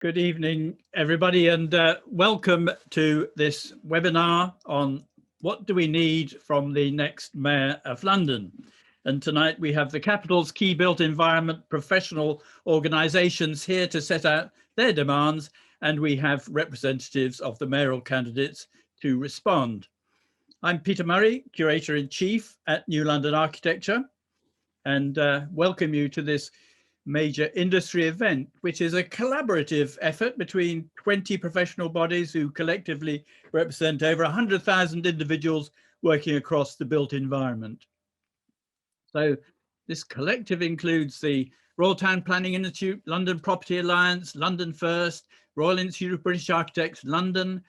Good evening, everybody, and welcome to this webinar on what do we need from the next Mayor of London. And tonight we have the capital's key built environment professional organisations here to set out their demands, and we have representatives of the mayoral candidates to respond. I'm Peter Murray, Curator-in-Chief at New London Architecture, and welcome you to this major industry event, which is a collaborative effort between 20 professional bodies who collectively represent over 100,000 individuals working across the built environment. So this collective includes the Royal Town Planning Institute, London Property Alliance, London First, Royal Institute of British Architects, London,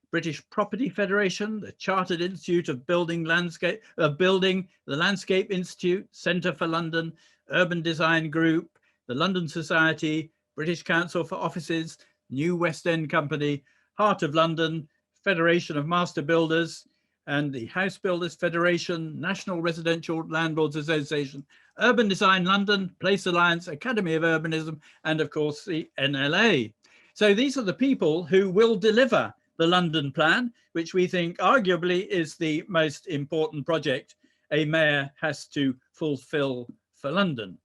British Property Federation, the Chartered Institute of Building, the Landscape Institute, Centre for London, Urban Design Group, the London Society, British Council for Offices, New West End Company, Heart of London, Federation of Master Builders, and the House Builders Federation, National Residential Landlords Association, Urban Design London, Place Alliance, Academy of Urbanism, and of course the NLA. So these are the people who will deliver the London Plan, which we think arguably is the most important project a mayor has to fulfill for London.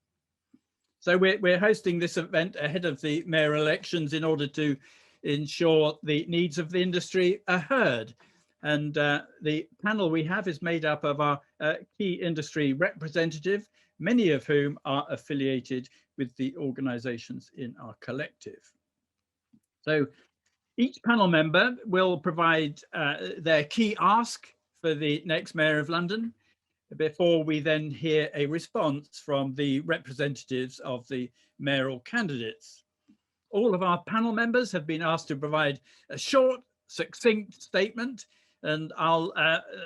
So we're hosting this event ahead of the mayoral elections in order to ensure the needs of the industry are heard. And the panel we have is made up of our key industry representative, many of whom are affiliated with the organizations in our collective. So each panel member will provide their key ask for the next Mayor of London before we then hear a response from the representatives of the mayoral candidates. All of our panel members have been asked to provide a short, succinct statement, and I'll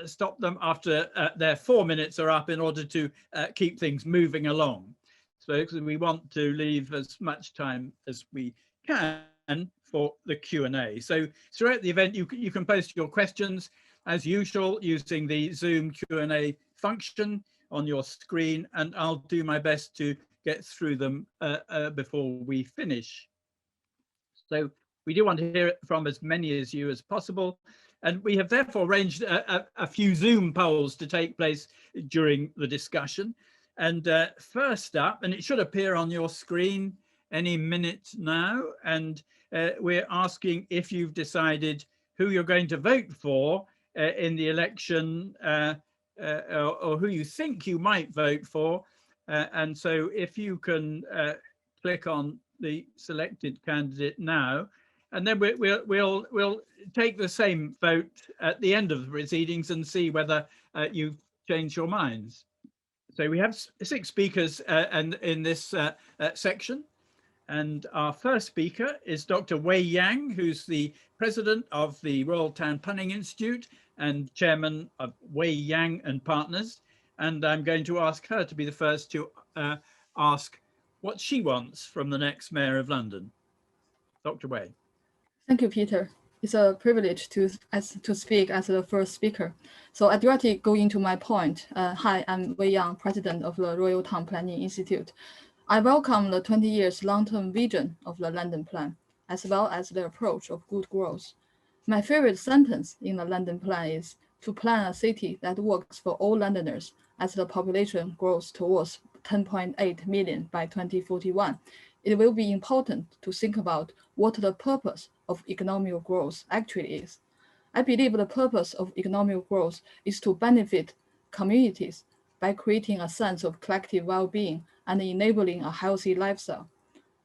stop them after their 4 minutes are up in order to keep things moving along. So we want to leave as much time as we can for the Q&A. So throughout the event, you can post your questions as usual using the Zoom Q&A function on your screen, and I'll do my best to get through them before we finish. So we do want to hear it from as many as you as possible, and we have therefore arranged a few Zoom polls to take place during the discussion. And first up, and it should appear on your screen any minute now, and we're asking if you've decided who you're going to vote for in the election, or who you think you might vote for. And so if you can click on the selected candidate now, and then we'll take the same vote at the end of the proceedings and see whether you've changed your minds. So we have 6 speakers in this section. And our first speaker is Dr. Wei Yang, who's the president of the Royal Town Planning Institute and chairman of Wei Yang and Partners. And I'm going to ask her to be the first to ask what she wants from the next Mayor of London. Dr. Wei. Thank you, Peter. It's a privilege to speak as the first speaker. So I directly go into my point. Hi, I'm Wei Yang, president of the Royal Town Planning Institute. I welcome the 20 years long-term vision of the London Plan, as well as the approach of good growth. My favorite sentence in the London Plan is to plan a city that works for all Londoners as the population grows towards 10.8 million by 2041. It will be important to think about what the purpose of economic growth actually is. I believe the purpose of economic growth is to benefit communities by creating a sense of collective well-being and enabling a healthy lifestyle.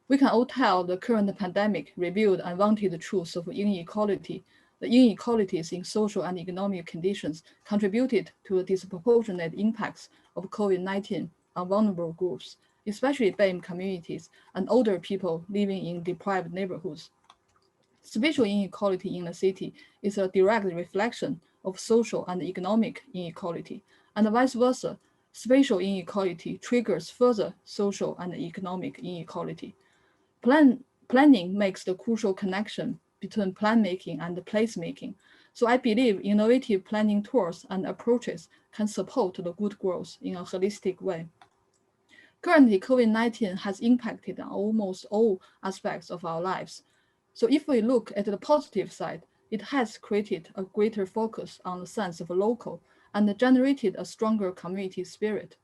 We can all tell the current pandemic revealed unwanted truths of inequality. The inequalities in social and economic conditions contributed to the disproportionate impacts of COVID-19 on vulnerable groups, especially BAME communities and older people living in deprived neighborhoods. Spatial inequality in the city is a direct reflection of social and economic inequality, and vice versa. Spatial inequality triggers further social and economic inequality. Planning makes the crucial connection between plan making and placemaking. So I believe innovative planning tools and approaches can support the good growth in a holistic way. Currently, COVID-19 has impacted almost all aspects of our lives. So if we look at the positive side, it has created a greater focus on the sense of local and generated a stronger community spirit.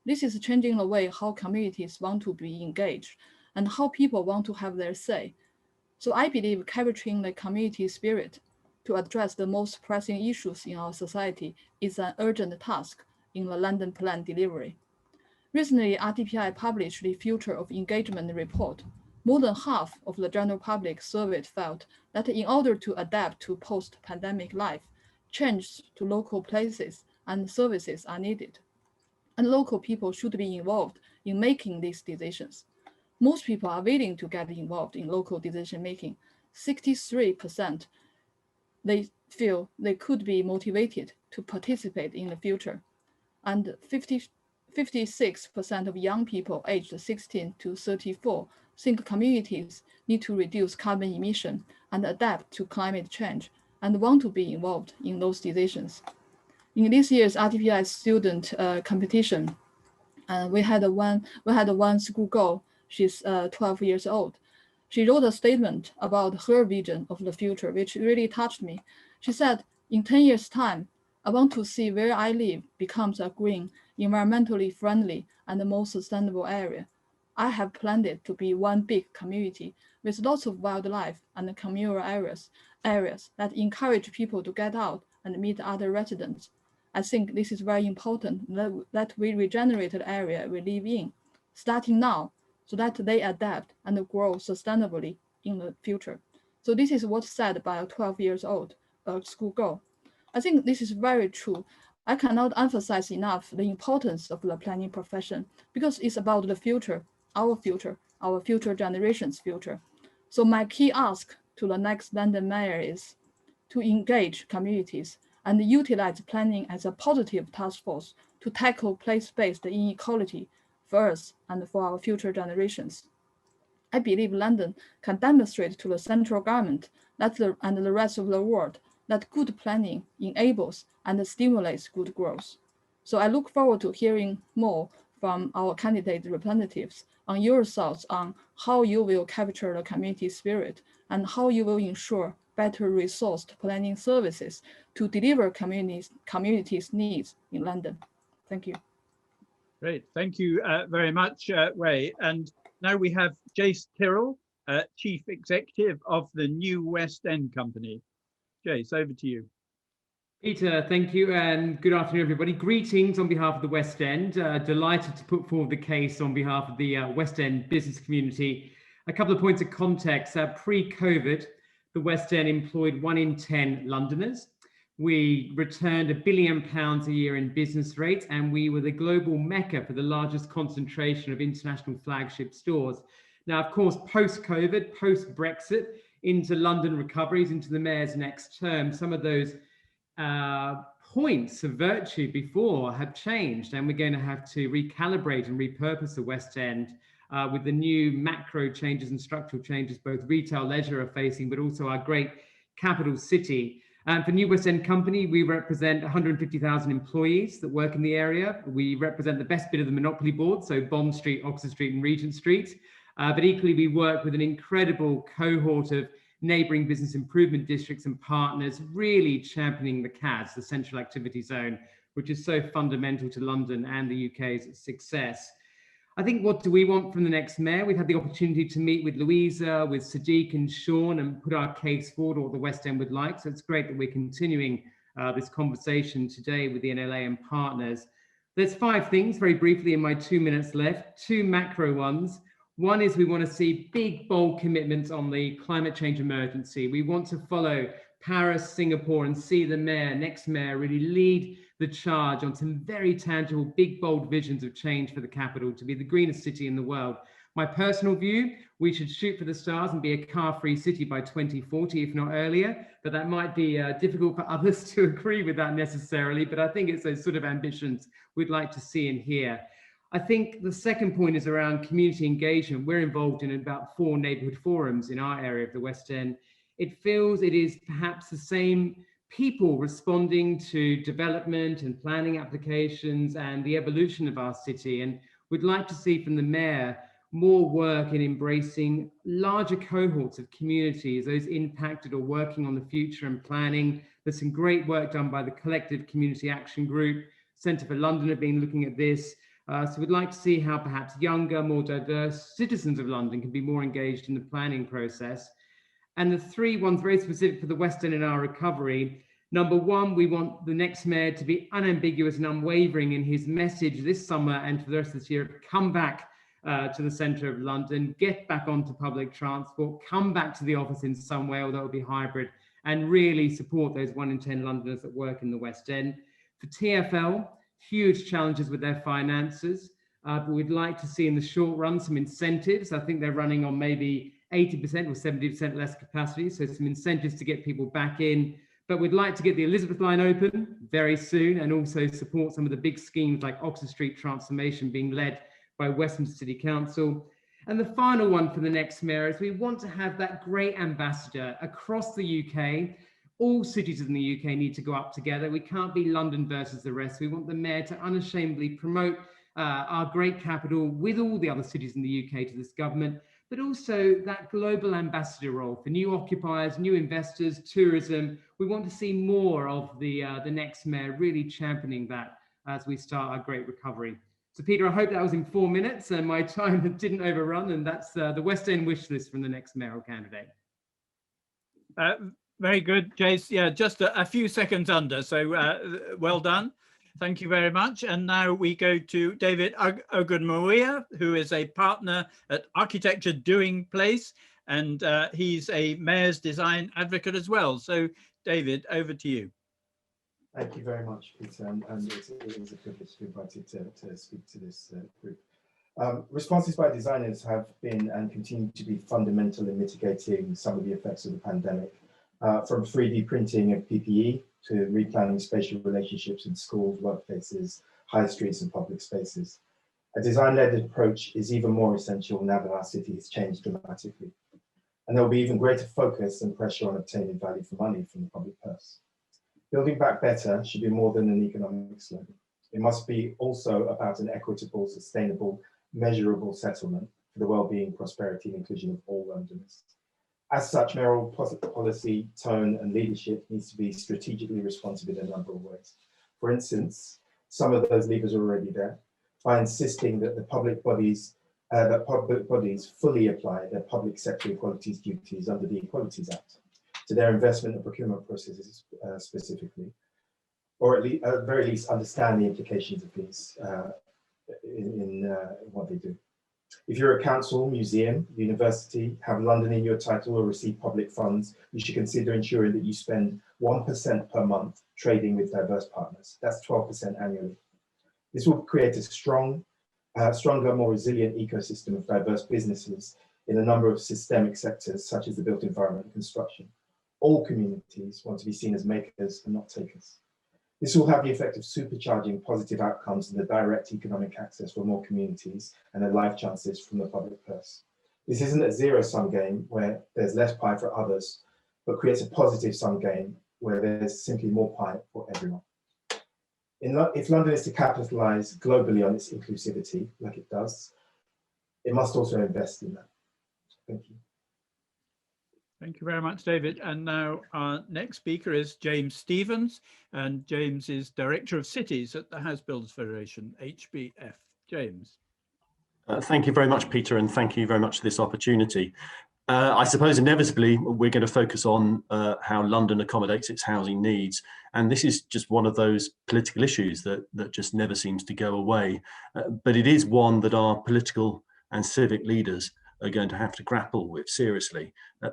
This is changing the way how communities want to be engaged and how people want to have their say. So I believe capturing the community spirit to address the most pressing issues in our society is an urgent task in the London Plan delivery. Recently, RTPI published the Future of Engagement report. More than half of the general public surveyed felt that in order to adapt to post-pandemic life, changes to local places and services are needed, and local people should be involved in making these decisions. Most people are willing to get involved in local decision making. 63% they feel they could be motivated to participate in the future, and 56% of young people aged 16 to 34 think communities need to reduce carbon emission and adapt to climate change and want to be involved in those decisions. In this year's RTPI student competition, we had one school girl. She's 12 years old. She wrote a statement about her vision of the future, which really touched me. She said, "In 10 years' time, I want to see where I live becomes a green, environmentally friendly, and more sustainable area. I have planned it to be one big community with lots of wildlife and communal areas that encourage people to get out and meet other residents. I think this is very important that we regenerate the area we live in, starting now, so that they adapt and grow sustainably in the future." So this is what's said by a 12 years old schoolgirl. I think this is very true. I cannot emphasize enough the importance of the planning profession because it's about the future, our future generations' future. So my key ask to the next London mayor is to engage communities and utilize planning as a positive task force to tackle place-based inequality for us and for our future generations. I believe London can demonstrate to the central government and the rest of the world that good planning enables and stimulates good growth. So I look forward to hearing more from our candidate representatives on your thoughts on how you will capture the community spirit and how you will ensure better resourced planning services to deliver communities' needs in London. Thank you. Great, thank you very much, Ray. And now we have Jace Tyrrell, Chief Executive of the New West End Company. Jace, over to you. Peter, thank you, and good afternoon, everybody. Greetings on behalf of the West End. Delighted to put forward the case on behalf of the West End business community. A couple of points of context. Pre-COVID, the West End employed 1 in 10 Londoners. We returned £1 billion a year in business rates, and we were the global mecca for the largest concentration of international flagship stores. Now, of course, post-COVID, post-Brexit, into London recoveries, into the mayor's next term, some of those points of virtue before have changed, and we're going to have to recalibrate and repurpose the West End with the new macro changes and structural changes both retail, leisure are facing, but also our great capital city. For New West End Company, we represent 150,000 employees that work in the area. We represent the best bit of the Monopoly board, so Bond Street, Oxford Street and Regent Street. But equally, we work with an incredible cohort of neighbouring business improvement districts and partners, really championing the CAZ, the Central Activity Zone, which is so fundamental to London and the UK's success. I think, what do we want from the next mayor? We've had the opportunity to meet with Louisa, with Sadiq and Sean and put our case forward, what the West End would like. So it's great that we're continuing this conversation today with the NLA and partners. There's 5 things, very briefly in my 2 minutes left, 2 macro ones. One is we want to see big, bold commitments on the climate change emergency. We want to follow Paris, Singapore, and see the next mayor really lead the charge on some very tangible, big, bold visions of change for the capital to be the greenest city in the world. My personal view, we should shoot for the stars and be a car-free city by 2040, if not earlier, but that might be difficult for others to agree with that necessarily, but I think it's those sort of ambitions we'd like to see and hear. I think the second point is around community engagement. We're involved in about 4 neighbourhood forums in our area of the West End. It feels it is perhaps the same people responding to development and planning applications and the evolution of our city. And we'd like to see from the mayor more work in embracing larger cohorts of communities, those impacted or working on the future and planning. There's some great work done by the Collective Community Action Group. Centre for London have been looking at this. So we'd like to see how perhaps younger, more diverse citizens of London can be more engaged in the planning process. And the three ones very specific for the West End in our recovery. Number one, we want the next mayor to be unambiguous and unwavering in his message this summer and for the rest of this year. Come back to the centre of London, get back onto public transport, come back to the office in some way, although it will be hybrid, and really support those 1 in 10 Londoners that work in the West End. For TfL, huge challenges with their finances, but we'd like to see in the short run some incentives. I think they're running on maybe 80% or 70% less capacity, so some incentives to get people back in. But we'd like to get the Elizabeth line open very soon and also support some of the big schemes like Oxford Street transformation being led by Westminster City Council. And the final one for the next mayor is we want to have that great ambassador across the UK. All cities in the UK need to go up together. We can't be London versus the rest. We want the mayor to unashamedly promote our great capital with all the other cities in the UK to this government, but also that global ambassador role for new occupiers, new investors, tourism. We want to see more of the next mayor really championing that as we start our great recovery. So Peter, I hope that was in 4 minutes and my time didn't overrun, and that's the West End wish list from the next mayoral candidate. Very good, Jace. Yeah, just a few seconds under, so well done. Thank you very much. And now we go to David Ogunmoya, who is a partner at Architecture Doing Place, and he's a mayor's design advocate as well. So David, over to you. Thank you very much, Peter, and it is a privilege to be invited to speak to this group. Responses by designers have been and continue to be fundamental in mitigating some of the effects of the pandemic, from 3D printing of PPE to replanning spatial relationships in schools, workplaces, high streets and public spaces. A design-led approach is even more essential now that our city has changed dramatically. And there will be even greater focus and pressure on obtaining value for money from the public purse. Building back better should be more than an economic slogan. It must be also about an equitable, sustainable, measurable settlement for the well-being, prosperity and inclusion of all Londoners. As such, mayoral policy, tone and leadership needs to be strategically responsive in a number of ways. For instance, some of those levers are already there by insisting that the public bodies fully apply their public sector equalities duties under the Equalities Act to their investment and procurement processes specifically, or at the very least understand the implications of these in what they do. If you're a council, museum, university, have London in your title or receive public funds, you should consider ensuring that you spend 1% per month trading with diverse partners. That's 12% annually. This will create a stronger, more resilient ecosystem of diverse businesses in a number of systemic sectors, such as the built environment and construction. All communities want to be seen as makers and not takers. This will have the effect of supercharging positive outcomes and the direct economic access for more communities and the life chances from the public purse. This isn't a zero-sum game where there's less pie for others, but creates a positive sum game where there's simply more pie for everyone. If London is to capitalize globally on its inclusivity, like it does, it must also invest in that. Thank you. Thank you very much, David. And now our next speaker is James Stevens, and James is Director of Cities at the House Builders Federation, HBF. James. Thank you very much, Peter, and thank you very much for this opportunity. I suppose inevitably we're going to focus on how London accommodates its housing needs, and this is just one of those political issues that just never seems to go away. But it is one that our political and civic leaders are going to have to grapple with seriously.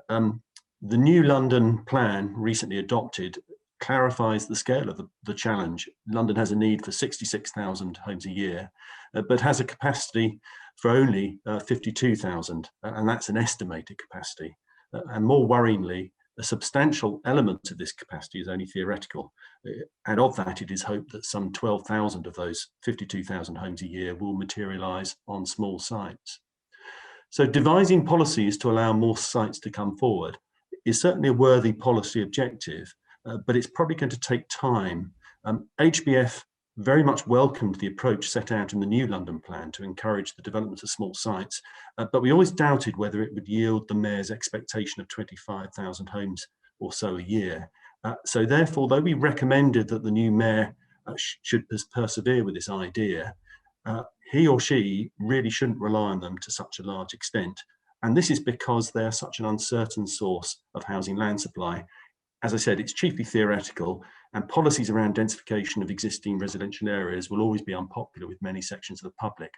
The new London plan recently adopted clarifies the scale of the challenge. London has a need for 66,000 homes a year, but has a capacity for only 52,000, and that's an estimated capacity. And more worryingly, a substantial element of this capacity is only theoretical. And of that, it is hoped that some 12,000 of those 52,000 homes a year will materialise on small sites. So devising policies to allow more sites to come forward is certainly a worthy policy objective, but it's probably going to take time. HBF very much welcomed the approach set out in the new London plan to encourage the development of small sites, but we always doubted whether it would yield the Mayor's expectation of 25,000 homes or so a year. So therefore, though we recommended that the new Mayor should persevere with this idea, he or she really shouldn't rely on them to such a large extent. And this is because they're such an uncertain source of housing land supply. As I said, it's chiefly theoretical, and policies around densification of existing residential areas will always be unpopular with many sections of the public.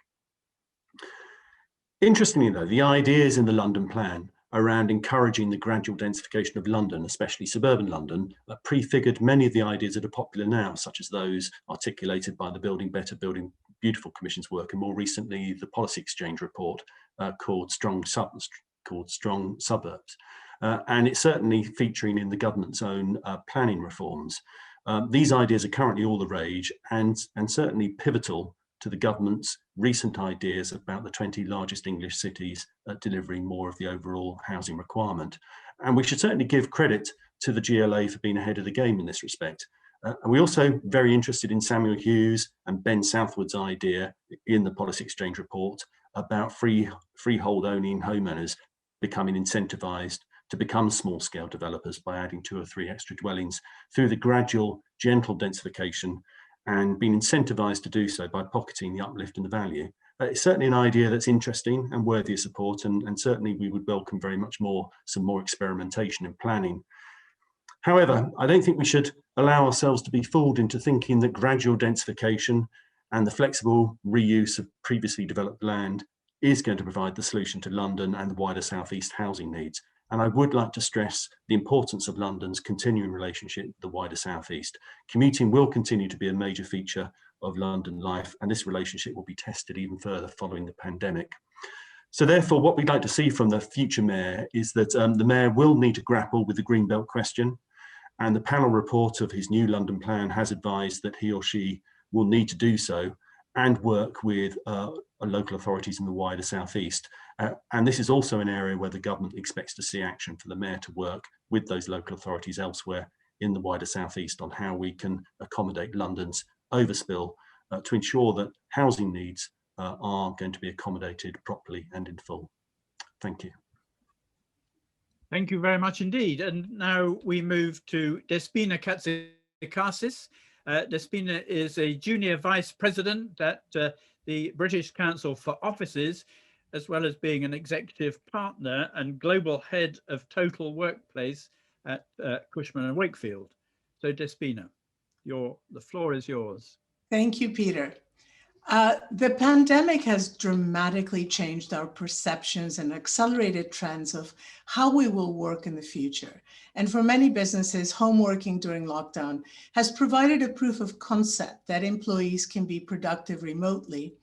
Interestingly, though, the ideas in the London plan around encouraging the gradual densification of London, especially suburban London, prefigured many of the ideas that are popular now, such as those articulated by the Building Better, Building Beautiful Commission's work, and more recently the Policy Exchange report called Strong Suburbs. And it's certainly featuring in the government's own planning reforms. These ideas are currently all the rage and certainly pivotal to the government's recent ideas about the 20 largest English cities delivering more of the overall housing requirement. And we should certainly give credit to the GLA for being ahead of the game in this respect. And we're also very interested in Samuel Hughes and Ben Southwood's idea in the Policy Exchange report about freehold owning homeowners becoming incentivised to become small-scale developers by adding 2 or 3 extra dwellings through the gradual, gentle densification and being incentivised to do so by pocketing the uplift in the value. It's certainly an idea that's interesting and worthy of support, and certainly we would welcome very much some more experimentation in planning. However, I don't think we should allow ourselves to be fooled into thinking that gradual densification and the flexible reuse of previously developed land is going to provide the solution to London and the wider South East housing needs. And I would like to stress the importance of London's continuing relationship with the wider South East. Commuting will continue to be a major feature of London life, and this relationship will be tested even further following the pandemic. So therefore, what we'd like to see from the future Mayor is that the Mayor will need to grapple with the Greenbelt question, and the panel report of his new London plan has advised that he or she will need to do so and work with local authorities in the wider South East. And this is also an area where the government expects to see action for the Mayor to work with those local authorities elsewhere in the wider South East on how we can accommodate London's overspill to ensure that housing needs are going to be accommodated properly and in full. Thank you. Thank you very much indeed. And now we move to Despina Katsikasis. Despina is a junior vice president at the British Council for Offices, as well as being an executive partner and global head of Total Workplace at Cushman & Wakefield. So Despina, the floor is yours. Thank you, Peter. The pandemic has dramatically changed our perceptions and accelerated trends of how we will work in the future. And for many businesses, home working during lockdown has provided a proof of concept that employees can be productive remotely,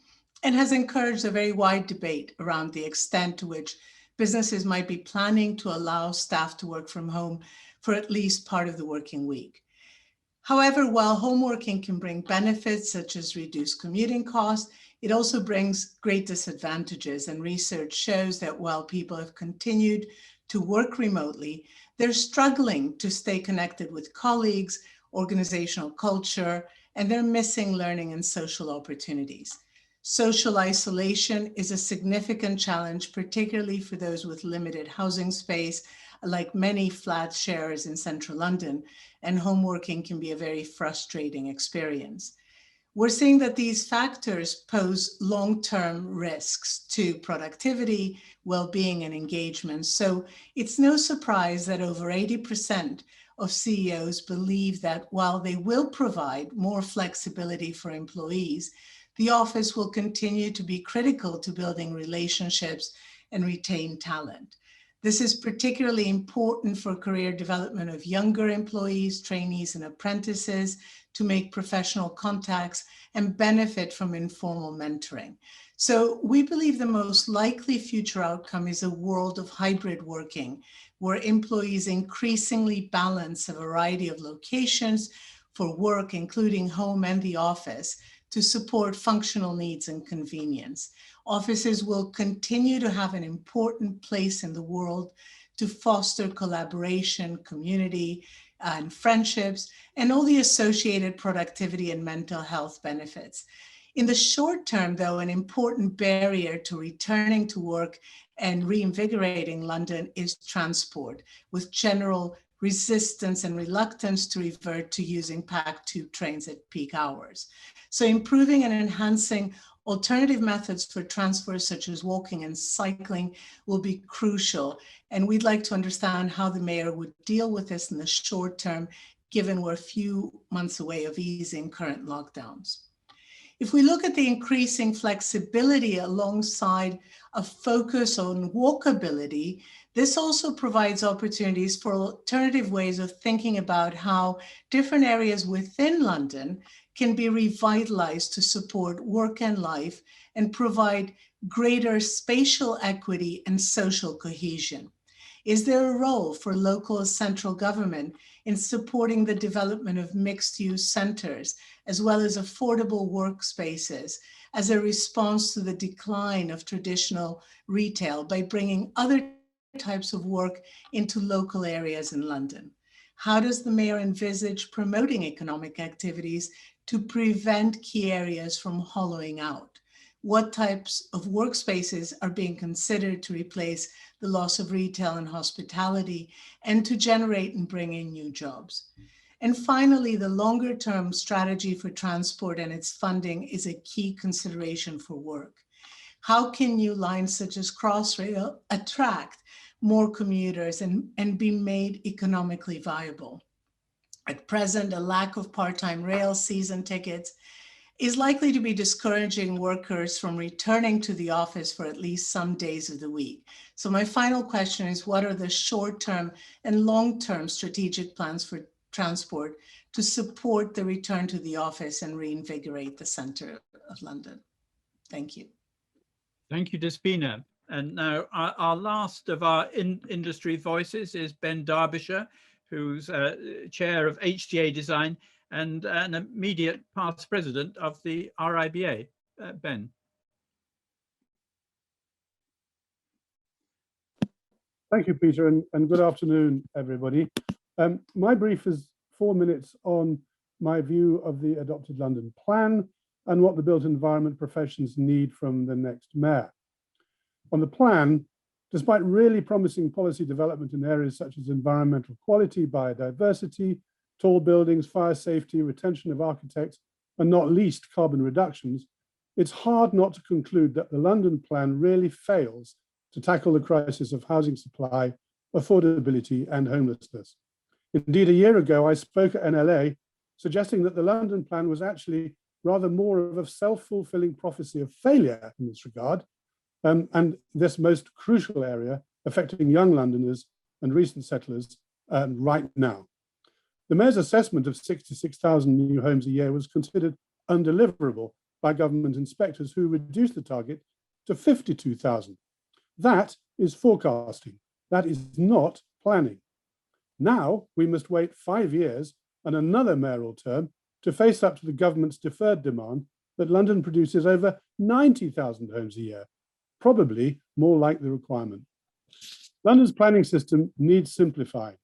and has encouraged a very wide debate around the extent to which businesses might be planning to allow staff to work from home for at least part of the working week. However, while home working can bring benefits such as reduced commuting costs, it also brings great disadvantages, and research shows that while people have continued to work remotely, they're struggling to stay connected with colleagues, organizational culture, and they're missing learning and social opportunities. Social isolation is a significant challenge, particularly for those with limited housing space, like many flat sharers in central London, and home working can be a very frustrating experience. We're seeing that these factors pose long-term risks to productivity, well-being, and engagement. So it's no surprise that over 80% of CEOs believe that while they will provide more flexibility for employees, the office will continue to be critical to building relationships and retain talent. This is particularly important for career development of younger employees, trainees, and apprentices to make professional contacts and benefit from informal mentoring. So we believe the most likely future outcome is a world of hybrid working, where employees increasingly balance a variety of locations for work, including home and the office, to support functional needs and convenience. Offices will continue to have an important place in the world to foster collaboration, community, and friendships, and all the associated productivity and mental health benefits. In the short term, though, an important barrier to returning to work and reinvigorating London is transport, with general resistance and reluctance to revert to using packed tube trains at peak hours. So improving and enhancing alternative methods for transport, such as walking and cycling, will be crucial. And we'd like to understand how the mayor would deal with this in the short term, given we're a few months away of easing current lockdowns. If we look at the increasing flexibility alongside a focus on walkability, this also provides opportunities for alternative ways of thinking about how different areas within London can be revitalized to support work and life and provide greater spatial equity and social cohesion. Is there a role for local central government in supporting the development of mixed-use centers, as well as affordable workspaces, as a response to the decline of traditional retail by bringing other types of work into local areas in London? How does the mayor envisage promoting economic activities to prevent key areas from hollowing out? What types of workspaces are being considered to replace the loss of retail and hospitality and to generate and bring in new jobs? And finally, the longer term strategy for transport and its funding is a key consideration for work. How can new lines such as Crossrail attract more commuters and be made economically viable? At present, a lack of part-time rail season tickets is likely to be discouraging workers from returning to the office for at least some days of the week. So my final question is, what are the short-term and long-term strategic plans for transport to support the return to the office and reinvigorate the center of London? Thank you. Thank you, Despina. And now our last of our industry voices is Ben Derbyshire, who's chair of HTA Design and an immediate past president of the RIBA. Ben. Thank you, Peter, and good afternoon, everybody. My brief is 4 minutes on my view of the adopted London plan and what the built environment professions need from the next mayor. On the plan, despite really promising policy development in areas such as environmental quality, biodiversity, tall buildings, fire safety, retention of architects, and not least carbon reductions, it's hard not to conclude that the London plan really fails to tackle the crisis of housing supply, affordability, and homelessness. Indeed, a year ago, I spoke at NLA, suggesting that the London plan was actually rather more of a self-fulfilling prophecy of failure in this regard, and this most crucial area affecting young Londoners and recent settlers right now. The mayor's assessment of 66,000 new homes a year was considered undeliverable by government inspectors, who reduced the target to 52,000. That is forecasting. That is not planning. Now we must wait 5 years and another mayoral term to face up to the government's deferred demand that London produces over 90,000 homes a year, probably more like the requirement. London's planning system needs simplifying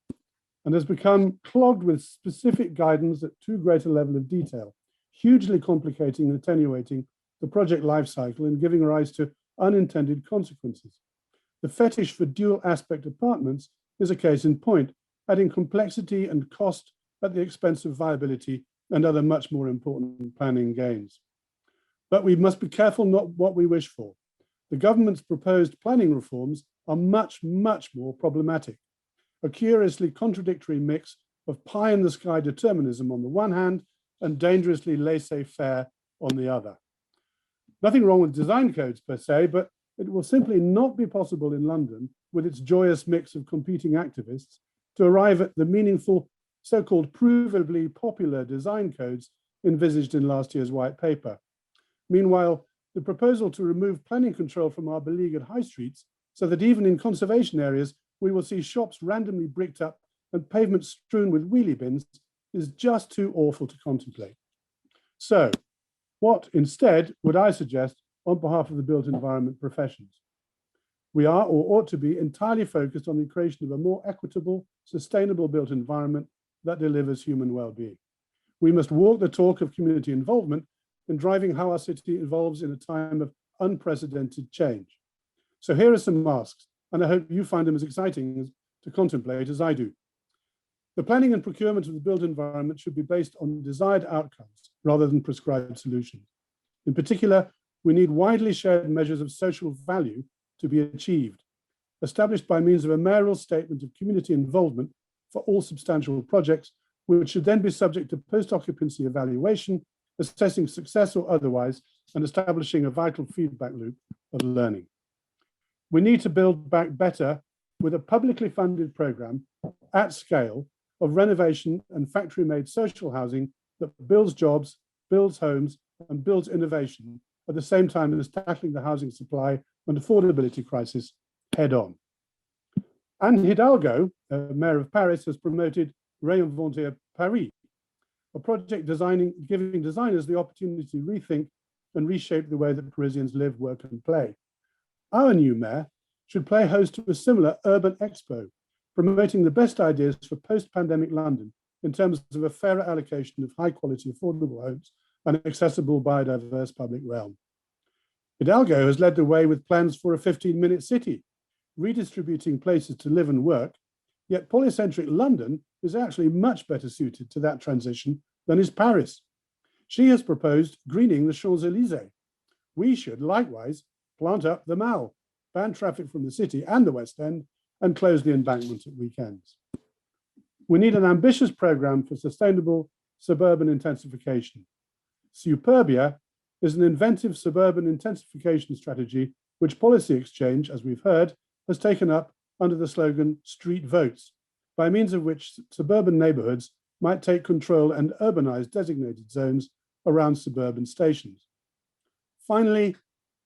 and has become clogged with specific guidance at too great a level of detail, hugely complicating and attenuating the project life cycle and giving rise to unintended consequences. The fetish for dual aspect apartments is a case in point, adding complexity and cost at the expense of viability and other much more important planning gains. But we must be careful not what we wish for. The government's proposed planning reforms are much, much more problematic. A curiously contradictory mix of pie-in-the-sky determinism on the one hand and dangerously laissez-faire on the other. Nothing wrong with design codes per se, but it will simply not be possible in London, with its joyous mix of competing activists, to arrive at the meaningful, so-called provably popular design codes envisaged in last year's white paper. Meanwhile, the proposal to remove planning control from our beleaguered high streets, so that even in conservation areas, we will see shops randomly bricked up and pavements strewn with wheelie bins, is just too awful to contemplate. So, what instead would I suggest on behalf of the built environment professions? We are, or ought to be, entirely focused on the creation of a more equitable, sustainable built environment that delivers human well-being. We must walk the talk of community involvement in driving how our city evolves in a time of unprecedented change. So here are some asks, and I hope you find them as exciting to contemplate as I do. The planning and procurement of the built environment should be based on desired outcomes rather than prescribed solutions. In particular, we need widely shared measures of social value to be achieved, established by means of a mayoral statement of community involvement for all substantial projects, which should then be subject to post-occupancy evaluation, assessing success or otherwise, and establishing a vital feedback loop of learning. We need to build back better with a publicly funded programme at scale of renovation and factory-made social housing that builds jobs, builds homes, and builds innovation at the same time as tackling the housing supply and affordability crisis head on. Anne Hidalgo, Mayor of Paris, has promoted Réinventer Paris, a project giving designers the opportunity to rethink and reshape the way that Parisians live, work, and play. Our new mayor should play host to a similar urban expo, promoting the best ideas for post-pandemic London in terms of a fairer allocation of high-quality, affordable homes and accessible biodiverse public realm. Hidalgo has led the way with plans for a 15-minute city, redistributing places to live and work, yet polycentric London is actually much better suited to that transition than is Paris. She has proposed greening the Champs-Élysées. We should likewise plant up the Mall, ban traffic from the city and the West End, and close the embankment at weekends. We need an ambitious programme for sustainable suburban intensification. Superbia is an inventive suburban intensification strategy which Policy Exchange, as we've heard, has taken up under the slogan Street Votes, by means of which suburban neighbourhoods might take control and urbanise designated zones around suburban stations. Finally,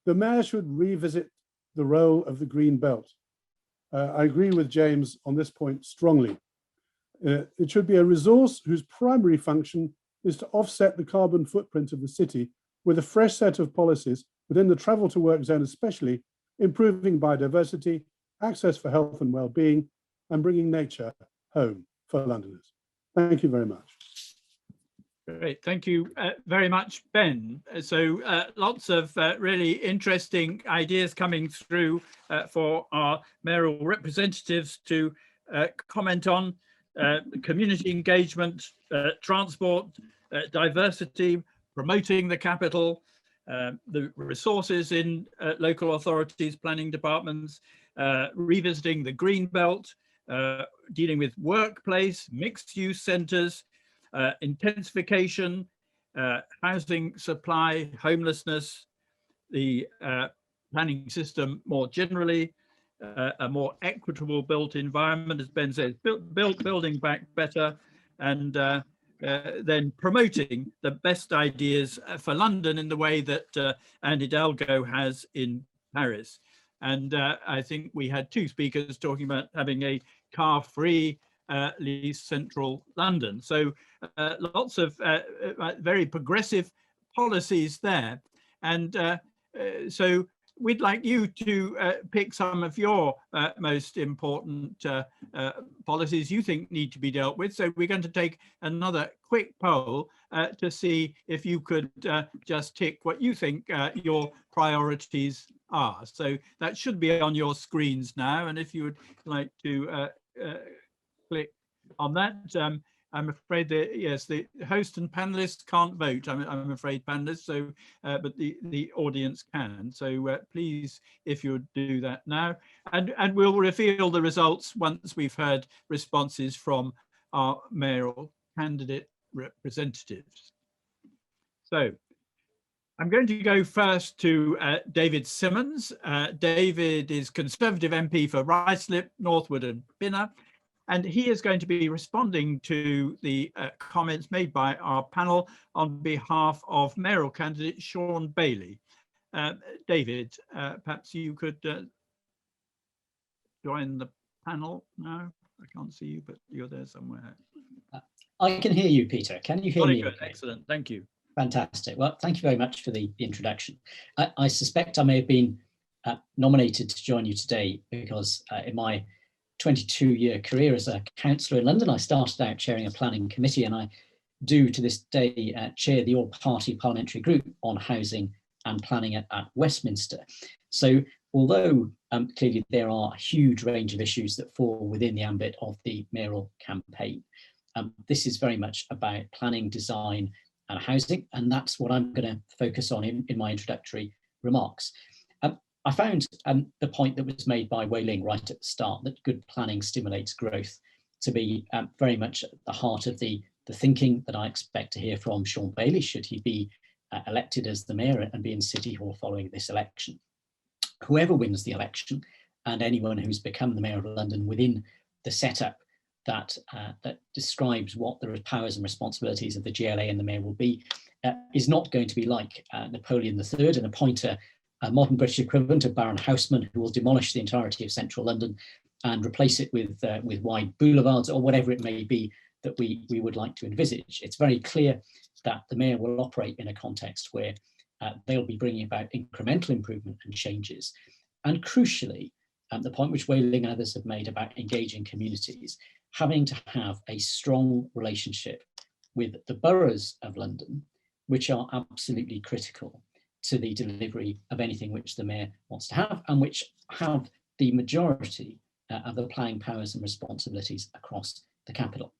the mayor should revisit the role of the Green Belt. I agree with James on this point strongly. It should be a resource whose primary function is to offset the carbon footprint of the city with a fresh set of policies within the travel to work zone, especially improving biodiversity, access for health and well-being, and bringing nature home for Londoners. Thank you very much. Great, thank you very much, Ben. So lots of really interesting ideas coming through for our mayoral representatives to comment on. Community engagement, transport, diversity, promoting the capital, the resources in local authorities, planning departments, revisiting the green belt, dealing with workplace, mixed use centres, intensification, housing supply, homelessness, the planning system more generally, a more equitable built environment, as Ben says, building back better, and then promoting the best ideas for London in the way that Anne Hidalgo has in Paris. And I think we had two speakers talking about having a car-free least central London. So lots of very progressive policies there. And so we'd like you to pick some of your most important policies you think need to be dealt with. So we're going to take another quick poll to see if you could just tick what you think your priorities are. So that should be on your screens now. And if you would like to click on that. I'm afraid that, yes, the host and panelists can't vote. I'm afraid, panelists, so, but the audience can. So please, if you would do that now. And we'll reveal the results once we've heard responses from our mayoral candidate representatives. So I'm going to go first to David Simmons. David is Conservative MP for Ruislip, Northwood and Pinner. And he is going to be responding to the comments made by our panel on behalf of mayoral candidate Sean Bailey. David, perhaps you could join the panel now. I can't see you, but you're there somewhere. I can hear you, Peter. Can you hear me? Good. Excellent. Thank you. Fantastic. Well, thank you very much for the introduction. I suspect I may have been nominated to join you today because in my 22-year career as a councillor in London. I started out chairing a planning committee, and I do to this day chair the all-party parliamentary group on housing and planning at Westminster. So although clearly there are a huge range of issues that fall within the ambit of the mayoral campaign, this is very much about planning, design and housing, and that's what I'm going to focus on in my introductory remarks. I found the point that was made by Wei Ling right at the start, that good planning stimulates growth, to be very much at the heart of the thinking that I expect to hear from Sean Bailey, should he be elected as the mayor and be in City Hall following this election. Whoever wins the election, and anyone who's become the Mayor of London within the setup that describes what the powers and responsibilities of the GLA and the mayor will be, is not going to be like Napoleon III and appoint a modern British equivalent of Baron Haussmann, who will demolish the entirety of central London and replace it with wide boulevards or whatever it may be that we would like to envisage. It's very clear that the mayor will operate in a context where they'll be bringing about incremental improvement and changes. And crucially, the point which Wei Ling and others have made about engaging communities, having to have a strong relationship with the boroughs of London, which are absolutely critical to the delivery of anything which the mayor wants to have, and which have the majority of the planning powers and responsibilities across the capital.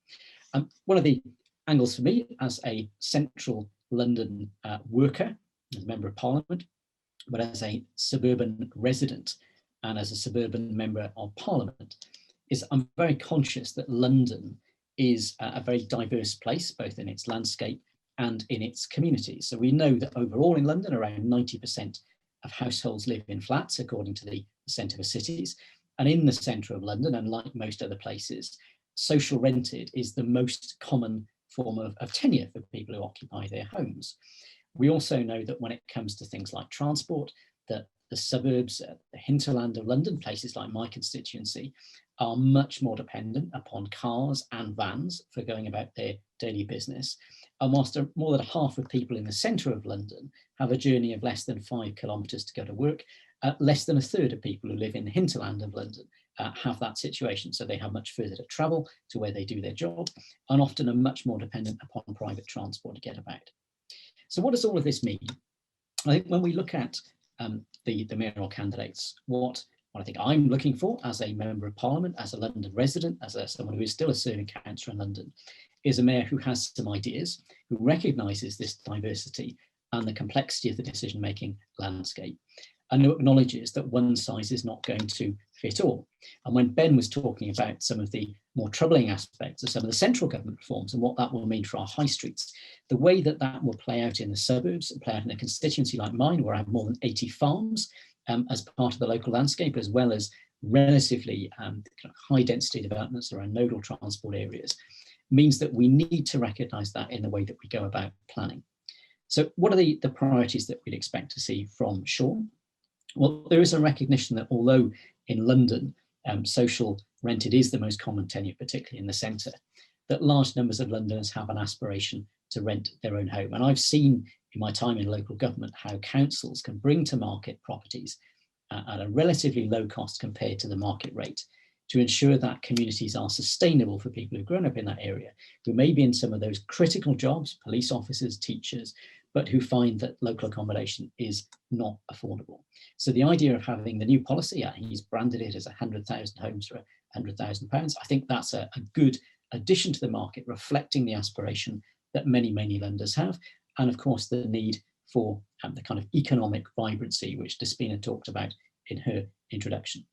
One of the angles for me as a central London worker, as a member of parliament, but as a suburban resident and as a suburban member of parliament, is I'm very conscious that London is a very diverse place, both in its landscape and in its communities. So we know that overall in London, around 90% of households live in flats, according to the Centre for Cities. And in the centre of London, and like most other places, social rented is the most common form of tenure for people who occupy their homes. We also know that when it comes to things like transport, that the suburbs, the hinterland of London, places like my constituency, are much more dependent upon cars and vans for going about their daily business. And whilst more than half of people in the centre of London have a journey of less than 5 kilometres to go to work, less than a third of people who live in the hinterland of London have that situation. So they have much further to travel to where they do their job, and often are much more dependent upon private transport to get about. So what does all of this mean? I think when we look at the mayoral candidates, what I think I'm looking for as a member of parliament, as a London resident, as someone who is still a serving councillor in London, is a mayor who has some ideas, who recognises this diversity and the complexity of the decision-making landscape, and who acknowledges that one size is not going to fit all. And when Ben was talking about some of the more troubling aspects of some of the central government reforms and what that will mean for our high streets, the way that that will play out in the suburbs, play out in a constituency like mine, where I have more than 80 farms as part of the local landscape, as well as relatively high density developments around nodal transport areas, means that we need to recognise that in the way that we go about planning. So what are the priorities that we'd expect to see from Sean? Well, there is a recognition that although in London, social rented is the most common tenure, particularly in the centre, that large numbers of Londoners have an aspiration to rent their own home. And I've seen in my time in local government how councils can bring to market properties at a relatively low cost compared to the market rate to ensure that communities are sustainable for people who've grown up in that area, who may be in some of those critical jobs, police officers, teachers, but who find that local accommodation is not affordable. So the idea of having the new policy, he's branded it as 100,000 homes for £100,000. I think that's a good addition to the market, reflecting the aspiration that many, many Londoners have. And of course, the need for the kind of economic vibrancy, which Despina talked about in her introduction.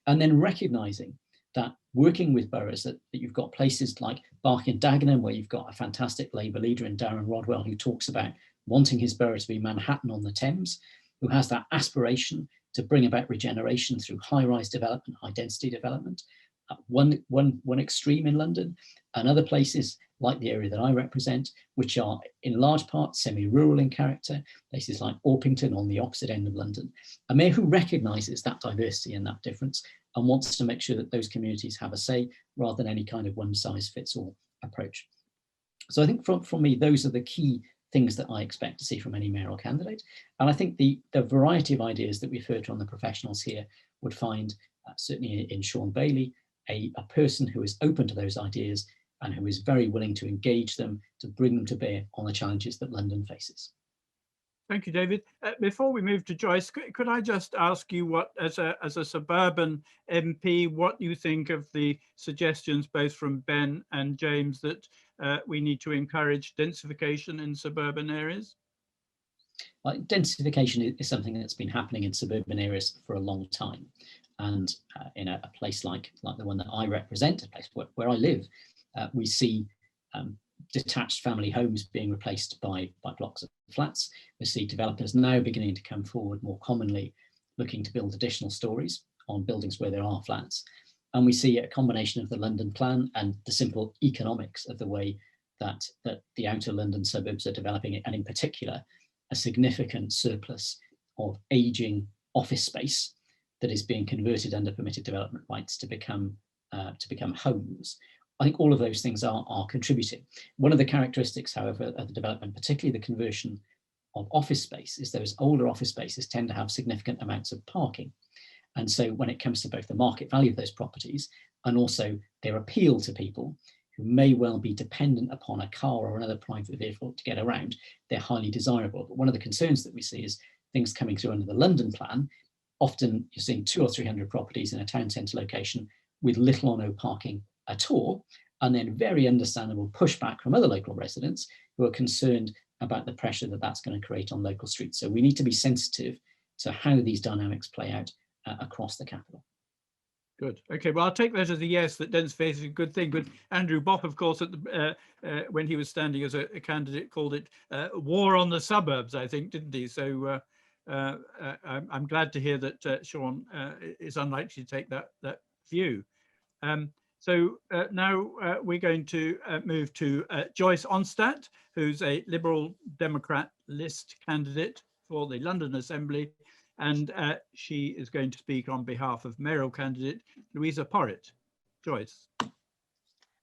And then recognising that working with boroughs, that you've got places like Barking and Dagenham, where you've got a fantastic Labour leader in Darren Rodwell, who talks about wanting his borough to be Manhattan on the Thames, who has that aspiration to bring about regeneration through high-rise development, high-density development. One extreme in London, and other places like the area that I represent, which are in large part semi-rural in character, places like Orpington on the opposite end of London. A mayor who recognises that diversity and that difference and wants to make sure that those communities have a say rather than any kind of one-size-fits-all approach. So I think from me, those are the key things that I expect to see from any mayoral candidate. And I think the variety of ideas that we've heard from the professionals here would find certainly in Sean Bailey, a person who is open to those ideas and who is very willing to engage them, to bring them to bear on the challenges that London faces. Thank you, David. Before we move to Joyce, could I just ask you what, as a suburban MP, what you think of the suggestions both from Ben and James that we need to encourage densification in suburban areas? Densification is something that's been happening in suburban areas for a long time. And in a place like the one that I represent, a place where I live, we see detached family homes being replaced by blocks of flats. We see developers now beginning to come forward more commonly, looking to build additional stories on buildings where there are flats. And we see a combination of the London plan and the simple economics of the way that the outer London suburbs are developing, and in particular, a significant surplus of aging office space that is being converted under permitted development rights to become homes. I think all of those things are contributing. One of the characteristics, however, of the development, particularly the conversion of office space, is those older office spaces tend to have significant amounts of parking. And so when it comes to both the market value of those properties and also their appeal to people who may well be dependent upon a car or another private vehicle to get around, they're highly desirable. But one of the concerns that we see is things coming through under the London plan. Often you're seeing 200 or 300 properties in a town centre location with little or no parking at all, and then very understandable pushback from other local residents who are concerned about the pressure that that's going to create on local streets. So we need to be sensitive to how these dynamics play out across the capital. Good. Okay. Well, I'll take that as a yes, that densification is a good thing. But Andrew Bopp, of course, at the, when he was standing as a candidate, called it war on the suburbs, I think, didn't he? So I'm glad to hear that Sean is unlikely to take that view. So now we're going to move to Joyce Onstadt, who's a Liberal Democrat list candidate for the London Assembly, and she is going to speak on behalf of mayoral candidate Louisa Porritt. Joyce.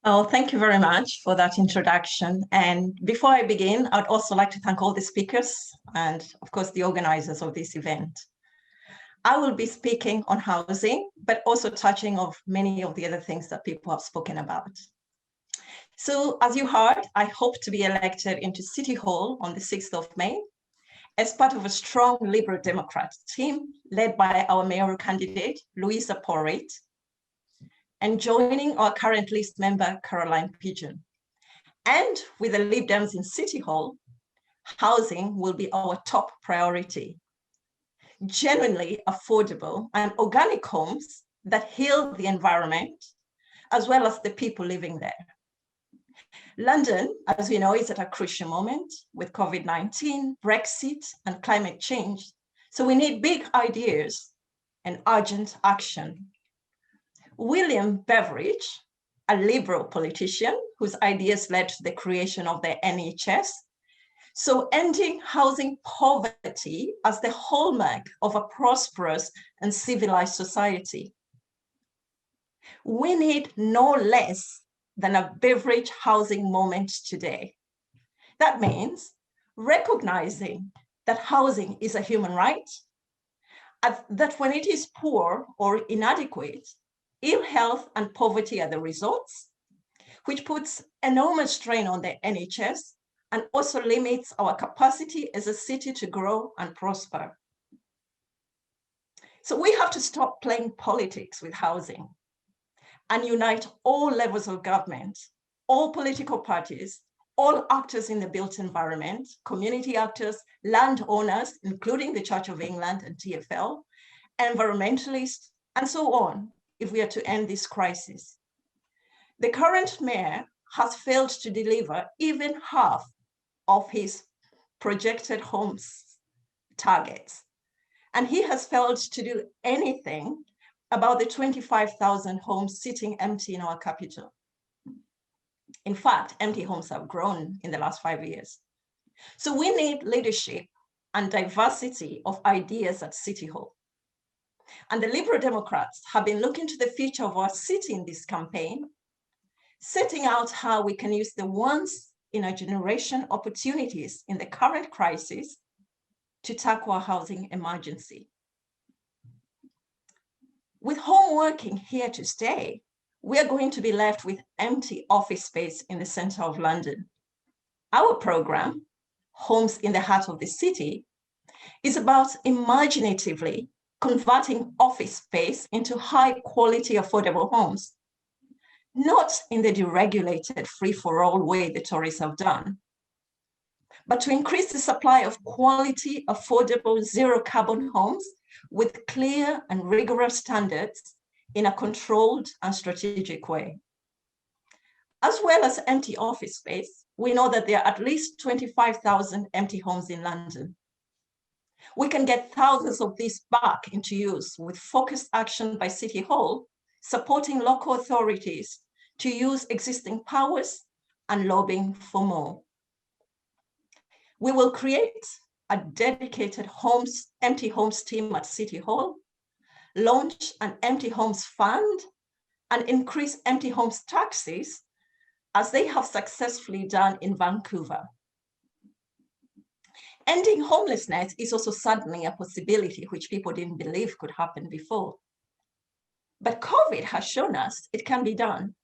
Oh, thank you very much for that introduction. And before I begin, I'd also like to thank all the speakers and, of course, the organizers of this event. I will be speaking on housing, but also touching on many of the other things that people have spoken about. So, as you heard, I hope to be elected into City Hall on the 6th of May as part of a strong Liberal Democrat team led by our mayoral candidate, Louisa Porritt, and joining our current list member, Caroline Pigeon. And with the Lib Dems in City Hall, housing will be our top priority. Genuinely affordable and organic homes that heal the environment, as well as the people living there. London, as we know, is at a crucial moment with COVID-19, Brexit, and climate change. So we need big ideas and urgent action. William Beveridge, a Liberal politician whose ideas led to the creation of the NHS, so ending housing poverty as the hallmark of a prosperous and civilized society. We need no less than a Beveridge housing moment today. That means recognizing that housing is a human right, that when it is poor or inadequate, ill health and poverty are the results, which puts enormous strain on the NHS and also limits our capacity as a city to grow and prosper. So we have to stop playing politics with housing and unite all levels of government, all political parties, all actors in the built environment, community actors, landowners, including the Church of England and TfL, environmentalists, and so on, if we are to end this crisis. The current mayor has failed to deliver even half of his projected homes targets. And he has failed to do anything about the 25,000 homes sitting empty in our capital. In fact, empty homes have grown in the last 5 years. So we need leadership and diversity of ideas at City Hall. And the Liberal Democrats have been looking to the future of our city in this campaign, setting out how we can use the once in a generation opportunities in the current crisis to tackle our housing emergency. With home working here to stay, we are going to be left with empty office space in the center of London. Our program, Homes in the Heart of the City, is about imaginatively converting office space into high quality, affordable homes, not in the deregulated free-for-all way the Tories have done, but to increase the supply of quality, affordable, zero carbon homes with clear and rigorous standards in a controlled and strategic way. As well as empty office space, we know that there are at least 25,000 empty homes in London. We can get thousands of these back into use with focused action by City Hall, supporting local authorities to use existing powers and lobbying for more. We will create a dedicated empty homes team at City Hall, launch an empty homes fund, and increase empty homes taxes as they have successfully done in Vancouver. Ending homelessness is also suddenly a possibility which people didn't believe could happen before. But COVID has shown us it can be done.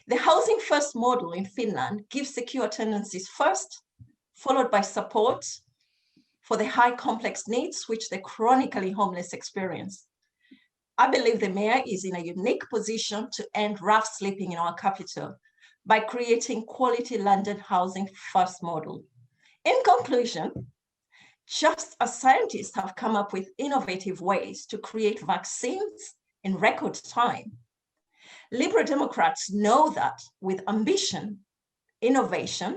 The housing first model in Finland gives secure tenancies first, followed by support for the high complex needs which the chronically homeless experience. I believe the mayor is in a unique position to end rough sleeping in our capital by creating quality London housing first model. In conclusion, just as scientists have come up with innovative ways to create vaccines in record time, Liberal Democrats know that with ambition, innovation,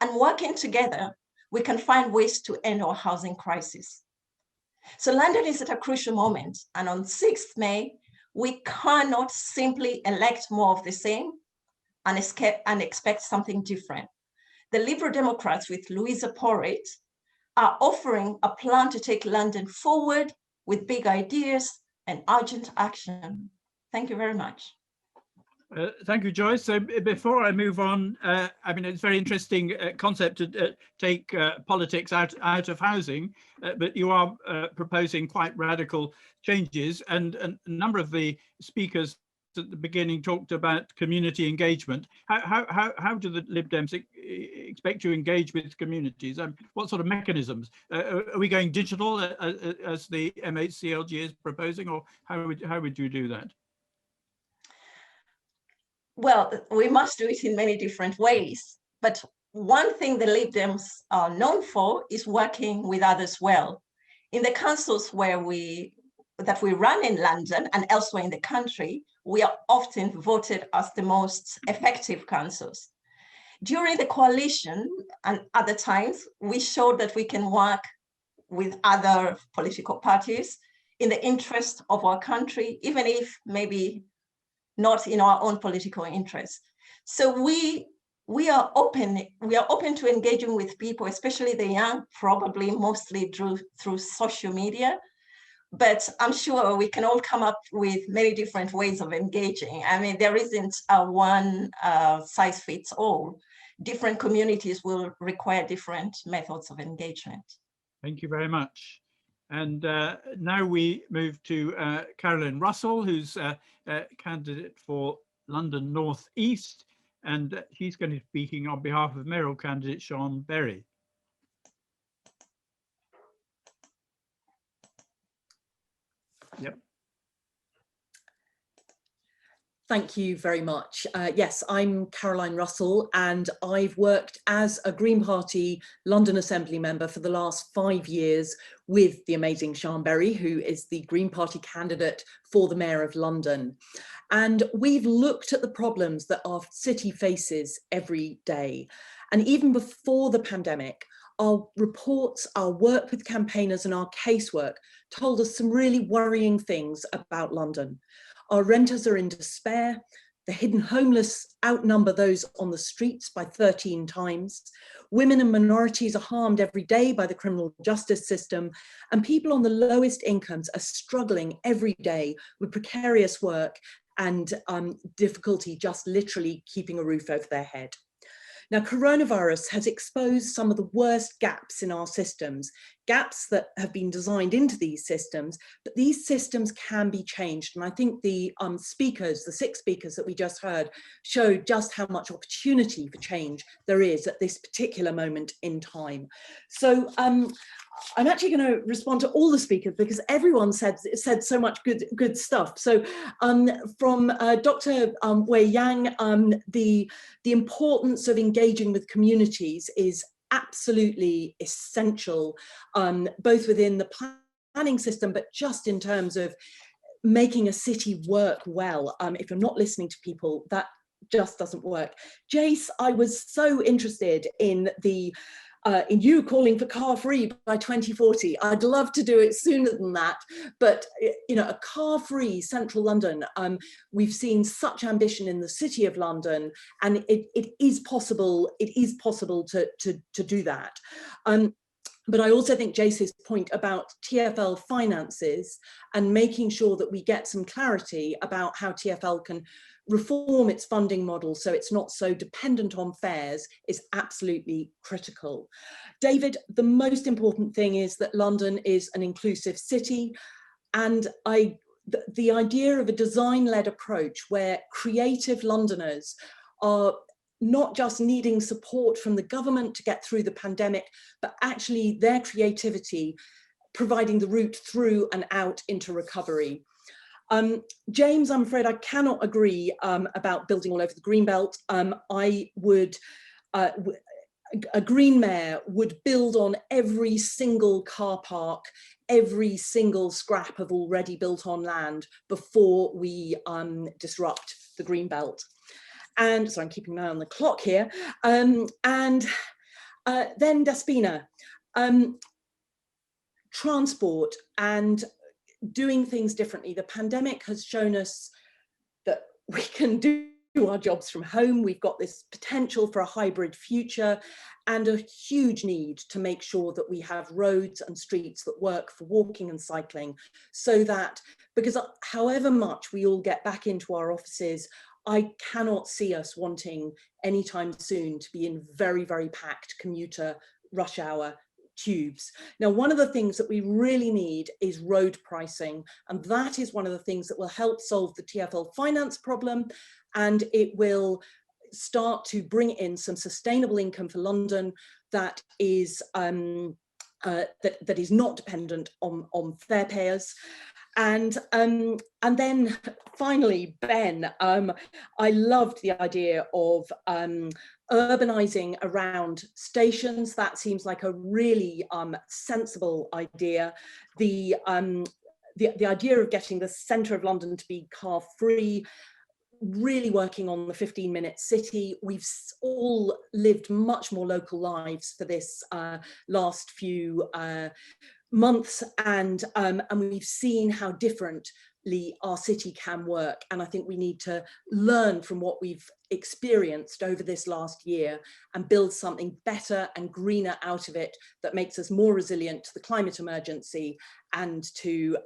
and working together, we can find ways to end our housing crisis. So London is at a crucial moment, and on 6th May, we cannot simply elect more of the same and expect something different. The Liberal Democrats with Louisa Porritt are offering a plan to take London forward with big ideas and urgent action. Thank you very much. Thank you, Joyce. So before I move on, I mean, it's a very interesting concept to take politics out of housing, but you are proposing quite radical changes, and a number of the speakers at the beginning talked about community engagement. How do the Lib Dems expect to engage with communities? What sort of mechanisms? Are we going digital as the MHCLG is proposing, or how would you do that? Well, we must do it in many different ways. But one thing the Lib Dems are known for is working with others well. In the councils that we run in London and elsewhere in the country, we are often voted as the most effective councils. During the coalition and other times, we showed that we can work with other political parties in the interest of our country, even if maybe not in our own political interest. So we are open to engaging with people, especially the young, probably mostly through social media. But I'm sure we can all come up with many different ways of engaging. I mean, there isn't a one size fits all. Different communities will require different methods of engagement. Thank you very much. And now we move to Caroline Russell, who's a candidate for London North East, and she's going to be speaking on behalf of mayoral candidate Sean Berry. Yep. Thank you very much. Yes, I'm Caroline Russell, and I've worked as a Green Party London Assembly member for the last 5 years with the amazing Sean Berry, who is the Green Party candidate for the Mayor of London. And we've looked at the problems that our city faces every day. And even before the pandemic, our reports, our work with campaigners and our casework told us some really worrying things about London. Our renters are in despair. The hidden homeless outnumber those on the streets by 13 times. Women and minorities are harmed every day by the criminal justice system. And people on the lowest incomes are struggling every day with precarious work and difficulty just literally keeping a roof over their head. Now, coronavirus has exposed some of the worst gaps in our systems, gaps that have been designed into these systems, but these systems can be changed. And I think the speakers, the 6 speakers that we just heard, showed just how much opportunity for change there is at this particular moment in time. So I'm actually going to respond to all the speakers because everyone said so much good stuff. So from Dr. Wei Yang, the importance of engaging with communities is absolutely essential, both within the planning system, but just in terms of making a city work well. If you're not listening to people, that just doesn't work. Jace, I was so interested in you calling for car-free by 2040. I'd love to do it sooner than that, but you know, a car-free central London, we've seen such ambition in the City of London, and it is possible to do that. But I also think Jace's point about TfL finances and making sure that we get some clarity about how TfL can reform its funding model so it's not so dependent on fares is absolutely critical. David, the most important thing is that London is an inclusive city, and the idea of a design-led approach where creative Londoners are not just needing support from the government to get through the pandemic, but actually their creativity providing the route through and out into recovery. James, I'm afraid I cannot agree about building all over the Greenbelt. A Green Mayor would build on every single car park, every single scrap of already built on land before we disrupt the Greenbelt. And so I'm keeping an eye on the clock here. Then Despina, transport and doing things differently. The pandemic has shown us that we can do our jobs from home. We've got this potential for a hybrid future and a huge need to make sure that we have roads and streets that work for walking and cycling, so that, because however much we all get back into our offices, I cannot see us wanting anytime soon to be in very, very packed commuter rush hour tubes. Now, one of the things that we really need is road pricing, and that is one of the things that will help solve the TfL finance problem, and it will start to bring in some sustainable income for London that is that is not dependent on fare payers. And then finally, Ben, I loved the idea of urbanizing around stations. That seems like a really sensible idea. The idea of getting the centre of London to be car-free, really working on the 15-minute city. We've all lived much more local lives for this last few months, and we've seen how differently our city can work, and I think we need to learn from what we've experienced over this last year and build something better and greener out of it that makes us more resilient to the climate emergency and to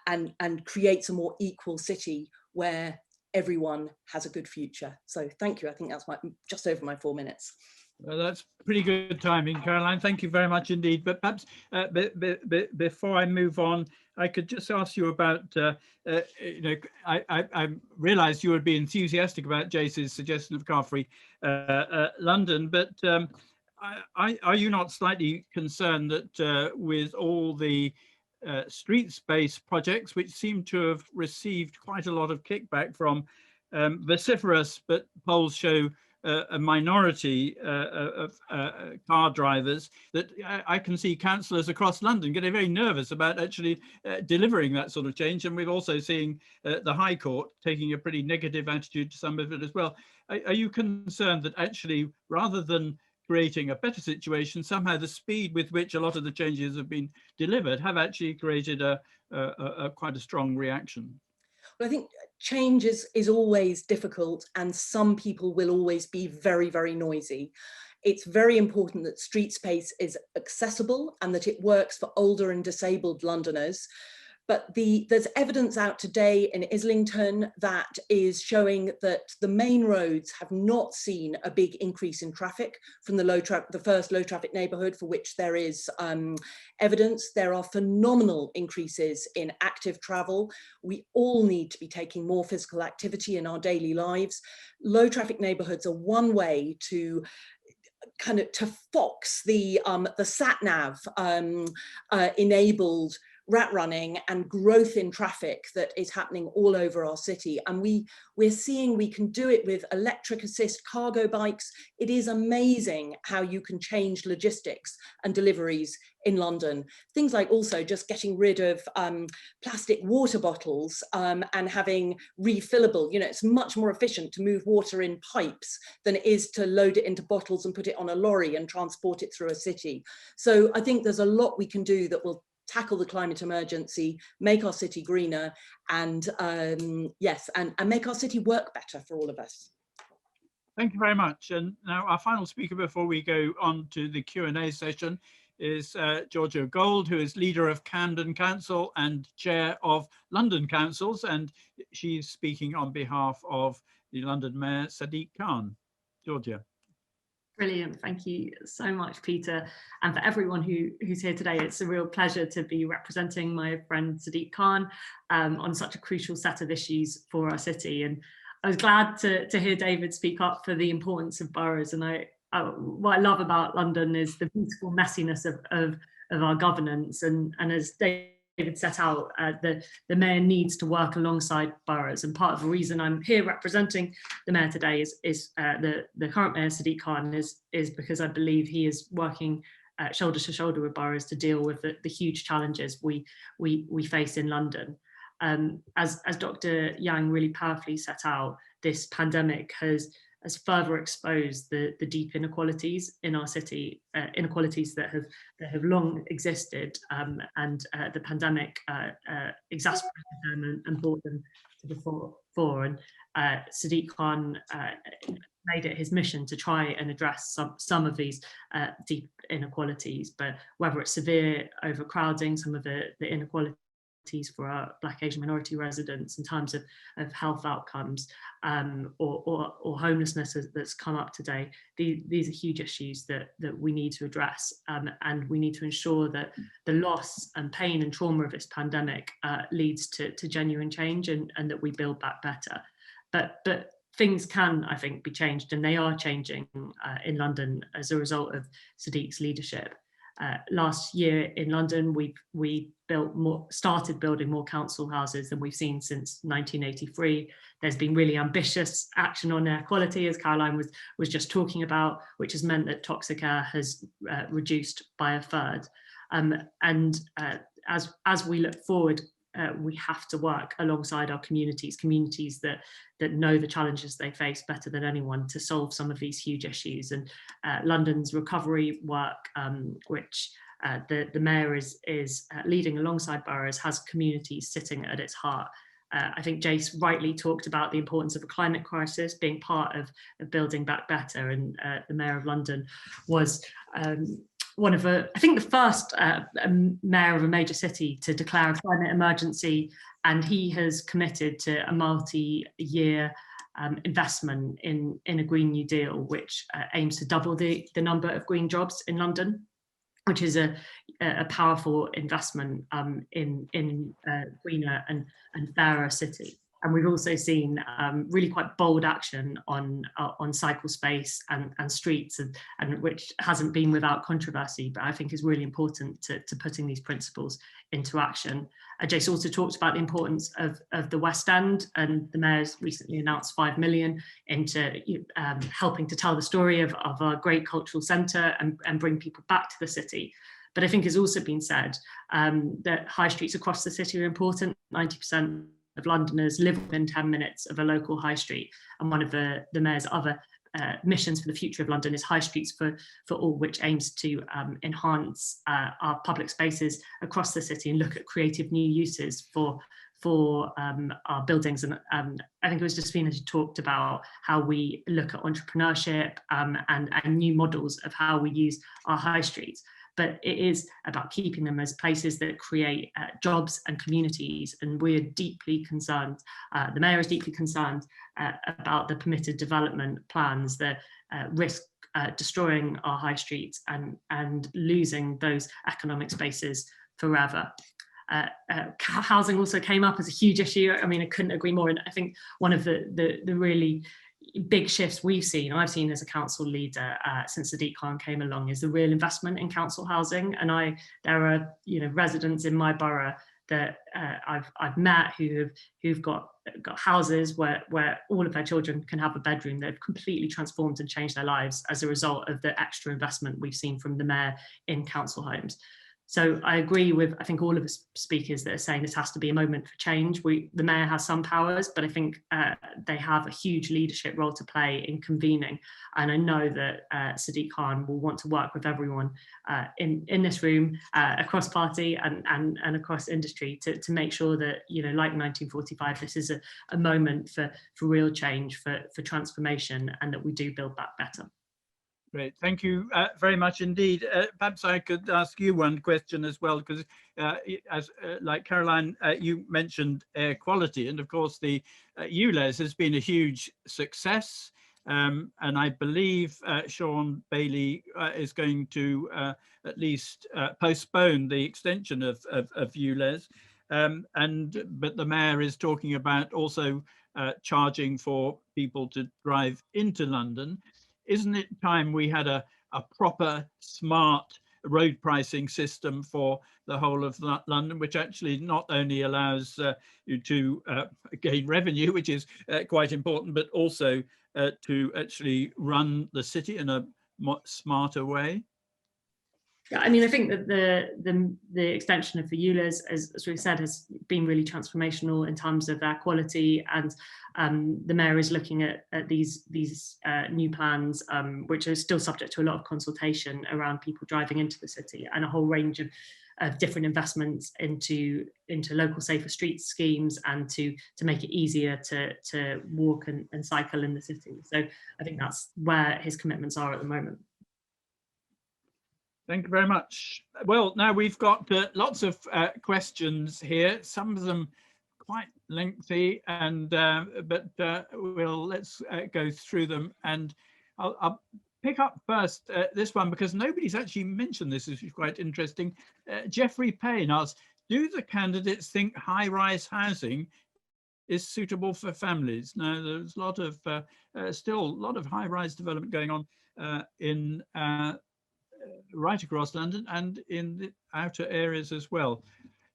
and creates a more equal city where everyone has a good future. So thank you. I think that's just over my 4 minutes. Well, that's pretty good timing, Caroline. Thank you very much indeed. But perhaps before I move on, I could just ask you about, you know, I realised you would be enthusiastic about Jace's suggestion of car-free London, but are you not slightly concerned that with all the street space projects, which seem to have received quite a lot of kickback from vociferous, but polls show a minority of car drivers, that I can see councillors across London getting very nervous about actually delivering that sort of change. And we've also seen the High Court taking a pretty negative attitude to some of it as well. Are you concerned that actually, rather than creating a better situation, somehow the speed with which a lot of the changes have been delivered have actually created quite a strong reaction? Well, I think change is always difficult, and some people will always be very, very noisy. It's very important that street space is accessible and that it works for older and disabled Londoners. But there's evidence out today in Islington that is showing that the main roads have not seen a big increase in traffic from the first low traffic neighbourhood for which there is evidence. There are phenomenal increases in active travel. We all need to be taking more physical activity in our daily lives. Low traffic neighbourhoods are one way to kind of fox the sat-nav enabled rat running and growth in traffic that is happening all over our city. And we're seeing we can do it with electric assist cargo bikes. It is amazing how you can change logistics and deliveries in London. Things like also just getting rid of plastic water bottles and having refillable, it's much more efficient to move water in pipes than it is to load it into bottles and put it on a lorry and transport it through a city. So I think there's a lot we can do that will tackle the climate emergency, make our city greener, and yes, and make our city work better for all of us. Thank you very much. And now our final speaker before we go on to the Q&A session is Georgia Gold, who is leader of Camden Council and chair of London Councils, and she's speaking on behalf of the London Mayor Sadiq Khan. Georgia. Brilliant. Thank you so much, Peter. And for everyone who's here today, it's a real pleasure to be representing my friend Sadiq Khan on such a crucial set of issues for our city. And I was glad to hear David speak up for the importance of boroughs. And what I love about London is the beautiful messiness of our governance. And as David set out, the mayor needs to work alongside boroughs, and part of the reason I'm here representing the mayor today is the current mayor Sadiq Khan is because I believe he is working shoulder to shoulder with boroughs to deal with the huge challenges we face in London. As Dr. Yang really powerfully set out, this pandemic has further exposed the deep inequalities in our city, inequalities that have long existed, and the pandemic exacerbated them and brought them to the fore. And Sadiq Khan made it his mission to try and address some of these deep inequalities, but whether it's severe overcrowding, some of the inequalities for our Black Asian minority residents in terms of health outcomes, or homelessness that's come up today. These are huge issues that we need to address, and we need to ensure that the loss and pain and trauma of this pandemic leads to genuine change, and that we build back better. But things can, I think, be changed, and they are changing in London as a result of Sadiq's leadership. Last year in London, we started building more council houses than we've seen since 1983. There's been really ambitious action on air quality, as Caroline was just talking about, which has meant that toxic air has reduced by a third. And as we look forward, we have to work alongside our communities that know the challenges they face better than anyone to solve some of these huge issues. And London's recovery work, which the mayor is leading alongside boroughs, has communities sitting at its heart. I think Jace rightly talked about the importance of a climate crisis being part of building back better, and the mayor of London was one of I think the first mayor of a major city to declare a climate emergency, and he has committed to a multi-year investment in a Green New Deal, which aims to double the number of green jobs in London, which is a powerful investment in a greener and fairer city. And we've also seen really quite bold action on cycle space and streets, and which hasn't been without controversy, but I think is really important to putting these principles into action. Jace also talked about the importance of the West End, and the mayor's recently announced 5 million into helping to tell the story of our great cultural centre and bring people back to the city. But I think it's also been said that high streets across the city are important. 90% of Londoners live within 10 minutes of a local high street, and one of the mayor's other missions for the future of London is High Streets for All, which aims to enhance our public spaces across the city and look at creative new uses for our buildings. And I think it was Justine who talked about how we look at entrepreneurship and new models of how we use our high streets. but it is about keeping them as places that create jobs and communities. And we're deeply concerned, the Mayor is deeply concerned about the permitted development plans that risk destroying our high streets and losing those economic spaces forever. Housing also came up as a huge issue. I mean, I couldn't agree more. And I think one of the really big shifts we've seen, I've seen as a council leader since Sadiq Khan came along, is the real investment in council housing. And there are residents in my borough that I've met who've got houses where all of their children can have a bedroom. They've completely transformed and changed their lives as a result of the extra investment we've seen from the Mayor in council homes. So I agree with, I think, all of the speakers that are saying this has to be a moment for change. The Mayor has some powers, but I think they have a huge leadership role to play in convening. And I know that Sadiq Khan will want to work with everyone in this room, across party and across industry to make sure that, like 1945, this is a moment for real change, for transformation, and that we do build back better. Great, thank you very much indeed. Perhaps I could ask you one question as well, because like Caroline, you mentioned air quality, and of course the ULEZ has been a huge success, and I believe Sean Bailey is going to at least postpone the extension of ULEZ, but the Mayor is talking about also charging for people to drive into London. Isn't it time we had a proper smart road pricing system for the whole of London, which actually not only allows you to gain revenue, which is quite important, but also to actually run the city in a smarter way? Yeah, I mean, I think that the extension of the ULEZ, as we said, has been really transformational in terms of air quality, and the Mayor is looking at these new plans, which are still subject to a lot of consultation around people driving into the city, and a whole range of different investments into local safer streets schemes, and to make it easier to walk and cycle in the city. So I think that's where his commitments are at the moment. Thank you very much. Well, now we've got lots of questions here, some of them quite lengthy, and let's go through them. And I'll pick up first this one, because nobody's actually mentioned this, which is quite interesting. Jeffrey Payne asks, do the candidates think high-rise housing is suitable for families? Now, there's a lot of still a lot of high-rise development going on in right across London and in the outer areas as well.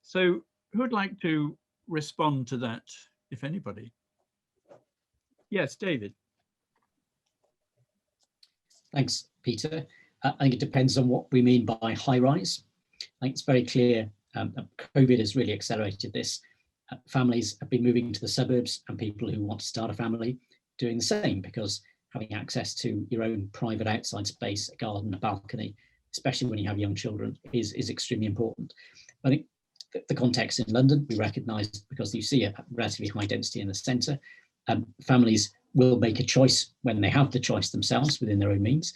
So who would like to respond to that, if anybody? Yes, David. Thanks, Peter. I think it depends on what we mean by high rise. I think it's very clear COVID has really accelerated this. Families have been moving to the suburbs, and people who want to start a family doing the same, because having access to your own private outside space, a garden, a balcony, especially when you have young children, is extremely important. I think the context in London, we recognise, because you see a relatively high density in the centre, families will make a choice when they have the choice themselves within their own means.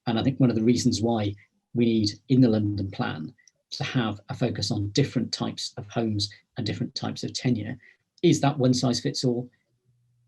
And I think one of the reasons why we need in the London plan to have a focus on different types of homes and different types of tenure is that one size fits all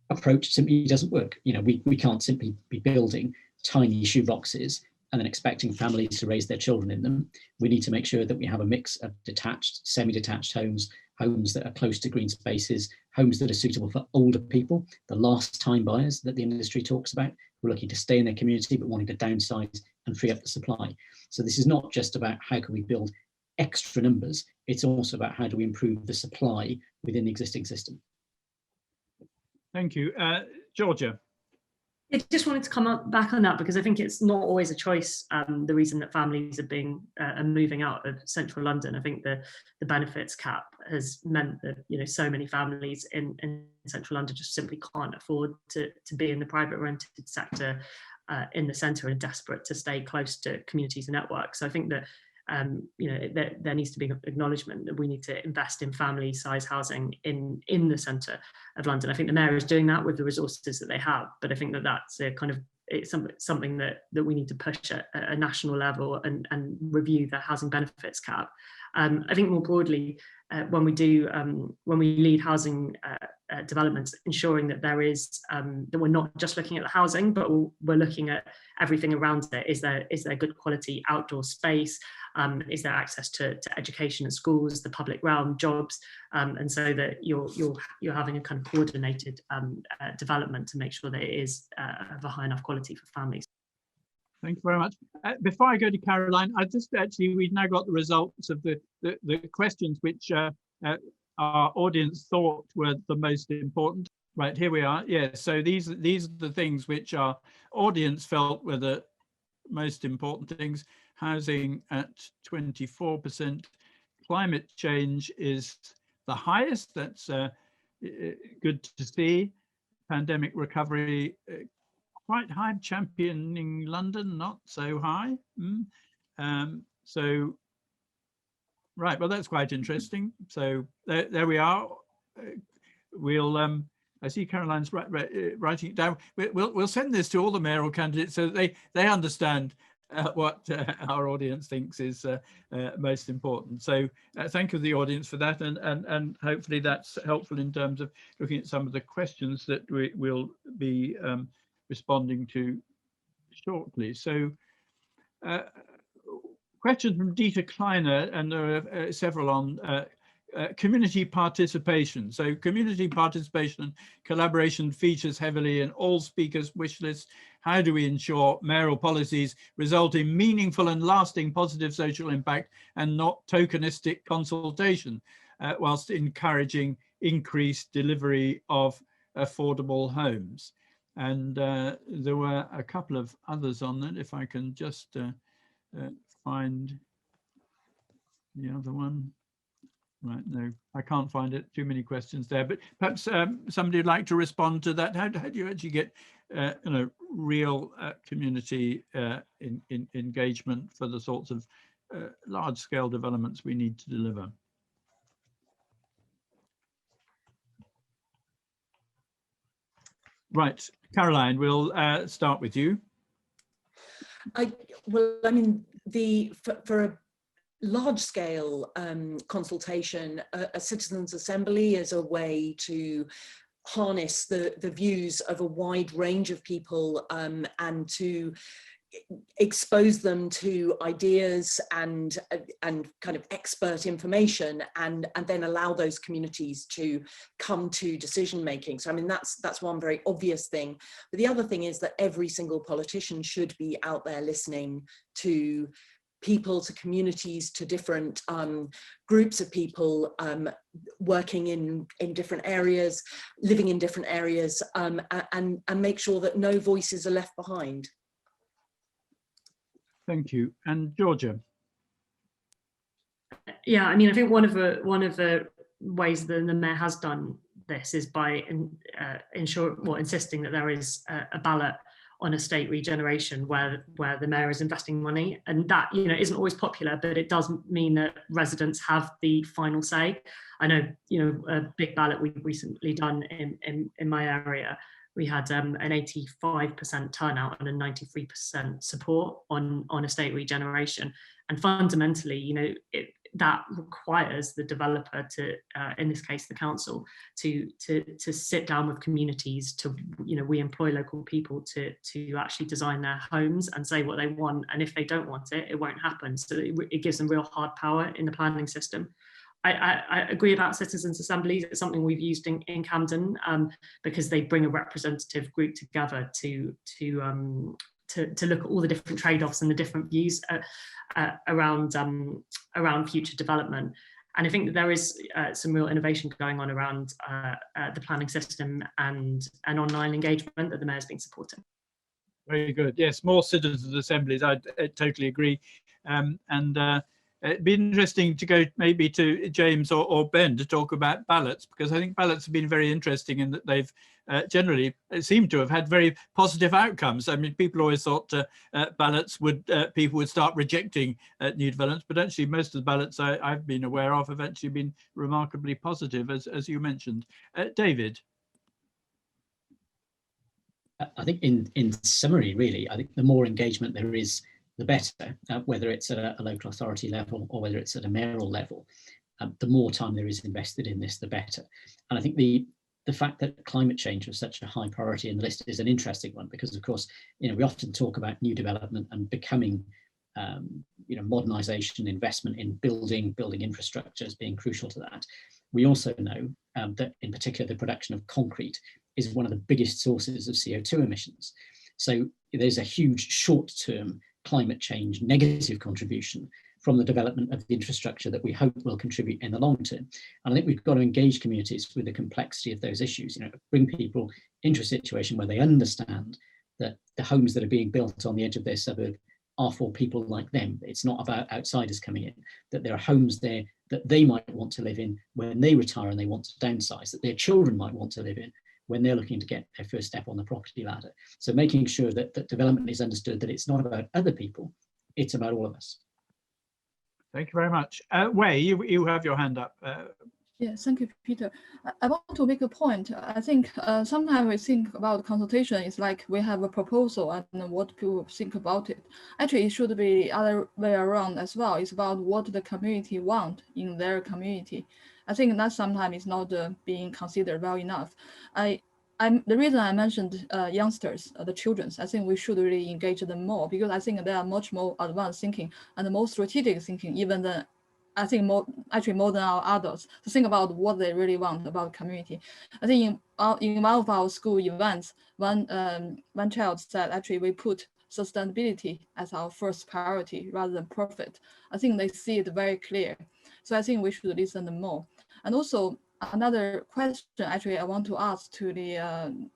approach simply doesn't work. We can't simply be building tiny shoeboxes and then expecting families to raise their children in them. We need to make sure that we have a mix of detached, semi-detached homes, homes that are close to green spaces, homes that are suitable for older people, the last time buyers that the industry talks about, who are looking to stay in their community but wanting to downsize and free up the supply. So this is not just about how can we build extra numbers, it's also about how do we improve the supply within the existing system. Thank you. Georgia. I just wanted to come back on that, because I think it's not always a choice. The reason that families are moving out of central London, I think the benefits cap has meant that so many families in central London just simply can't afford to be in the private rented sector in the centre, and desperate to stay close to communities and networks. So I think that there needs to be acknowledgement that we need to invest in family size housing in the centre of London. I think the Mayor is doing that with the resources that they have, but I think that that's a kind of it's something that we need to push at a national level and review the housing benefits cap. I think more broadly, when we lead housing developments, ensuring that there is that we're not just looking at the housing, but we're looking at everything around it. Is there good quality outdoor space? Is there access to education at schools, the public realm, jobs, and so that you're having a kind of coordinated development to make sure that it is of a high enough quality for families. Thank you very much. Before I go to Caroline, we've now got the results of the questions which our audience thought were the most important. Right, here we are. Yeah, so these are the things which our audience felt were the most important things. Housing at 24%. Climate change is the highest. That's good to see. Pandemic recovery, quite high. Championing London, not so high. So, right, well, that's quite interesting. So there we are. We'll I see Caroline's writing it down. We'll send this to all the mayoral candidates so that they understand what our audience thinks is most important. So thank you to the audience for that, and hopefully that's helpful in terms of looking at some of the questions that we will be responding to shortly. So question from Dieter Kleiner, and there are several on community participation. So community participation and collaboration features heavily in all speakers' wish lists. How do we ensure mayoral policies result in meaningful and lasting positive social impact and not tokenistic consultation, whilst encouraging increased delivery of affordable homes? And there were a couple of others on that, if I can just find the other one. Right, no, I can't find it. Too many questions there, but perhaps somebody would like to respond to that. How do you actually get real community engagement for the sorts of large-scale developments we need to deliver? Right, Caroline, we'll start with you. Well, I mean, for a large-scale consultation, a citizens' assembly is a way to harness the views of a wide range of people and to expose them to ideas and kind of expert information, and then allow those communities to come to decision making. So I mean, that's one very obvious thing. But the other thing is that every single politician should be out there listening to people, to communities, to different groups of people working in different areas, living in different areas, and make sure that no voices are left behind. Thank you. And Georgia. Yeah, I mean, I think one of the ways that the mayor has done this is by insisting that there is a ballot on estate regeneration where the mayor is investing money, and that isn't always popular, but it does mean that residents have the final say. I know a big ballot we've recently done in my area. We had an 85% turnout and a 93% support on estate regeneration, and fundamentally, that requires the developer to, in this case, the council, to sit down with communities. We employ local people to actually design their homes and say what they want, and if they don't want it, it won't happen. So it gives them real hard power in the planning system. I agree about citizens' assemblies. It's something we've used in Camden because they bring a representative group together to look at all the different trade-offs and the different views around future development. And I think that there is some real innovation going on around the planning system and online engagement that the mayor's been supporting. Very good. Yes, more citizens' assemblies. I totally agree. It'd be interesting to go maybe to James or Ben to talk about ballots, because I think ballots have been very interesting in that they've generally seem to have had very positive outcomes. I mean, people always thought ballots people would start rejecting new developments, but actually most of the ballots I've been aware of have actually been remarkably positive, as you mentioned. David. I think in summary, really, I think the more engagement there is, the better, whether it's at a local authority level or whether it's at a mayoral level. The more time there is invested in this, the better. And I think the fact that climate change was such a high priority in the list is an interesting one, because of course, we often talk about new development and becoming, modernisation, investment in building infrastructure as being crucial to that. We also know that in particular, the production of concrete is one of the biggest sources of CO2 emissions. So there's a huge short-term climate change negative contribution from the development of the infrastructure that we hope will contribute in the long term. And I think we've got to engage communities with the complexity of those issues, bring people into a situation where they understand that the homes that are being built on the edge of their suburb are for people like them. It's not about outsiders coming in, that there are homes there that they might want to live in when they retire and they want to downsize, that their children might want to live in when they're looking to get their first step on the property ladder. So making sure that development is understood, that it's not about other people, it's about all of us. Thank you very much. Wei, you have your hand up. Yes, thank you, Peter. I want to make a point. I think sometimes we think about consultation is like we have a proposal and what people think about it. Actually, it should be the other way around as well. It's about what the community want in their community. I think that sometimes is not being considered well enough. The reason I mentioned youngsters, the children, I think we should really engage them more, because I think they are much more advanced thinking and more strategic thinking, even than I think more than our adults, to think about what they really want about community. I think in one of our school events, one child said, actually, we put sustainability as our first priority rather than profit. I think they see it very clear. So I think we should listen more. And also another question, actually, I want to ask to the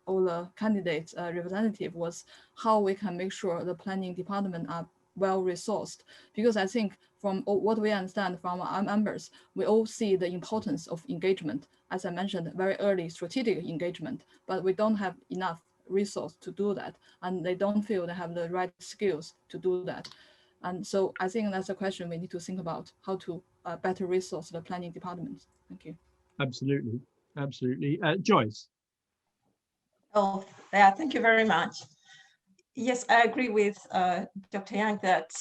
all the candidates representative was how we can make sure the planning department are well resourced, because I think from what we understand from our members, we all see the importance of engagement, as I mentioned, very early strategic engagement, but we don't have enough resource to do that, and they don't feel they have the right skills to do that. And so I think that's a question we need to think about, how to better resource the planning department. Thank you. Absolutely, absolutely. Joyce. Oh, yeah, thank you very much. Yes, I agree with Dr. Yang that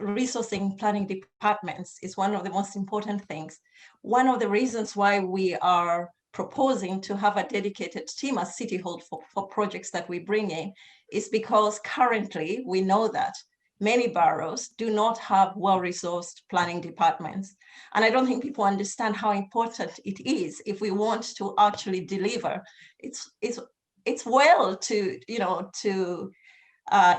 resourcing planning departments is one of the most important things. One of the reasons why we are proposing to have a dedicated team as City Hall for projects that we bring in is because currently we know that many boroughs do not have well-resourced planning departments. And I don't think people understand how important it is if we want to actually deliver. It's well to,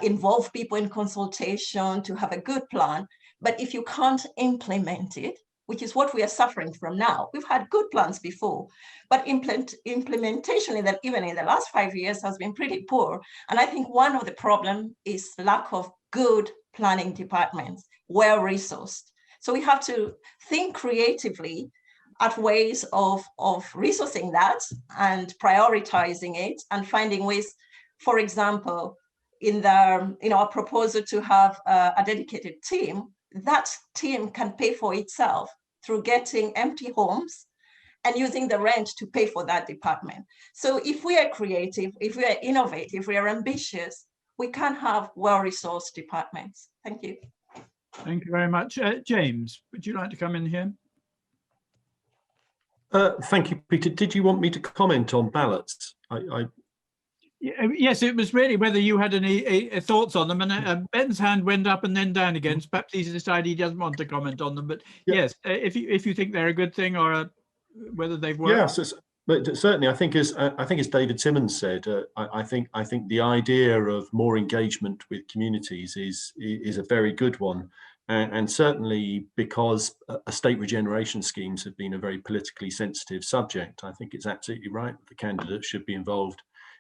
involve people in consultation, to have a good plan, but if you can't implement it, which is what we are suffering from now. We've had good plans before, but implementation even in the last 5 years has been pretty poor. And I think one of the problems is lack of good planning departments, well-resourced. So we have to think creatively at ways of resourcing that and prioritizing it and finding ways, for example, in our proposal to have a dedicated team, that team can pay for itself through getting empty homes and using the rent to pay for that department. So if we are creative, if we are innovative, if we are ambitious, we can have well-resourced departments. Thank you. Thank you very much. James, would you like to come in here? Thank you, Peter. Did you want me to comment on ballots? Yes, it was really whether you had any thoughts on them, and Ben's hand went up and then down again. So perhaps he's decided he doesn't want to comment on them. But yes, if you think they're a good thing or whether they've worked. Yes, but certainly, I think as David Simmons said, I think the idea of more engagement with communities is a very good one, and certainly because estate regeneration schemes have been a very politically sensitive subject, I think it's absolutely right that the candidates should be involved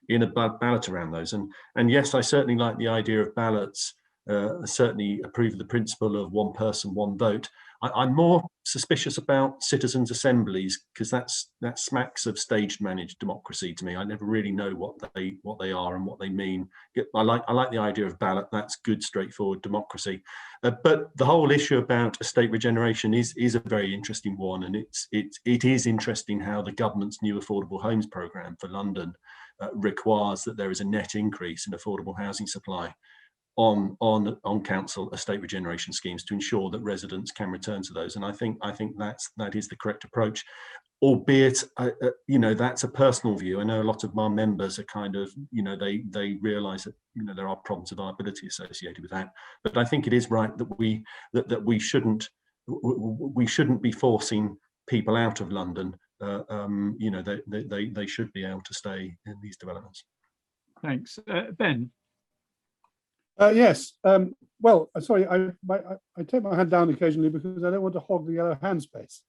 in a ballot around those. And yes, I certainly like the idea of ballots. Certainly approve of the principle of one person, one vote. I'm more suspicious about citizens' assemblies because that smacks of staged managed democracy to me. I never really know what they are and what they mean. I like the idea of ballot. That's good, straightforward democracy. But the whole issue about estate regeneration is a very interesting one, and it is interesting how the government's new affordable homes programme for London requires that there is a net increase in affordable housing supply on council estate regeneration schemes to ensure that residents can return to those. And I think that is the correct approach, albeit that's a personal view. I know a lot of my members are kind of, they realise that there are problems of viability associated with that. But I think it is right that we shouldn't be forcing people out of London. They should be able to stay in these developments. Thanks, Ben. Yes. Well, sorry, I take my hand down occasionally because I don't want to hog the yellow hand space.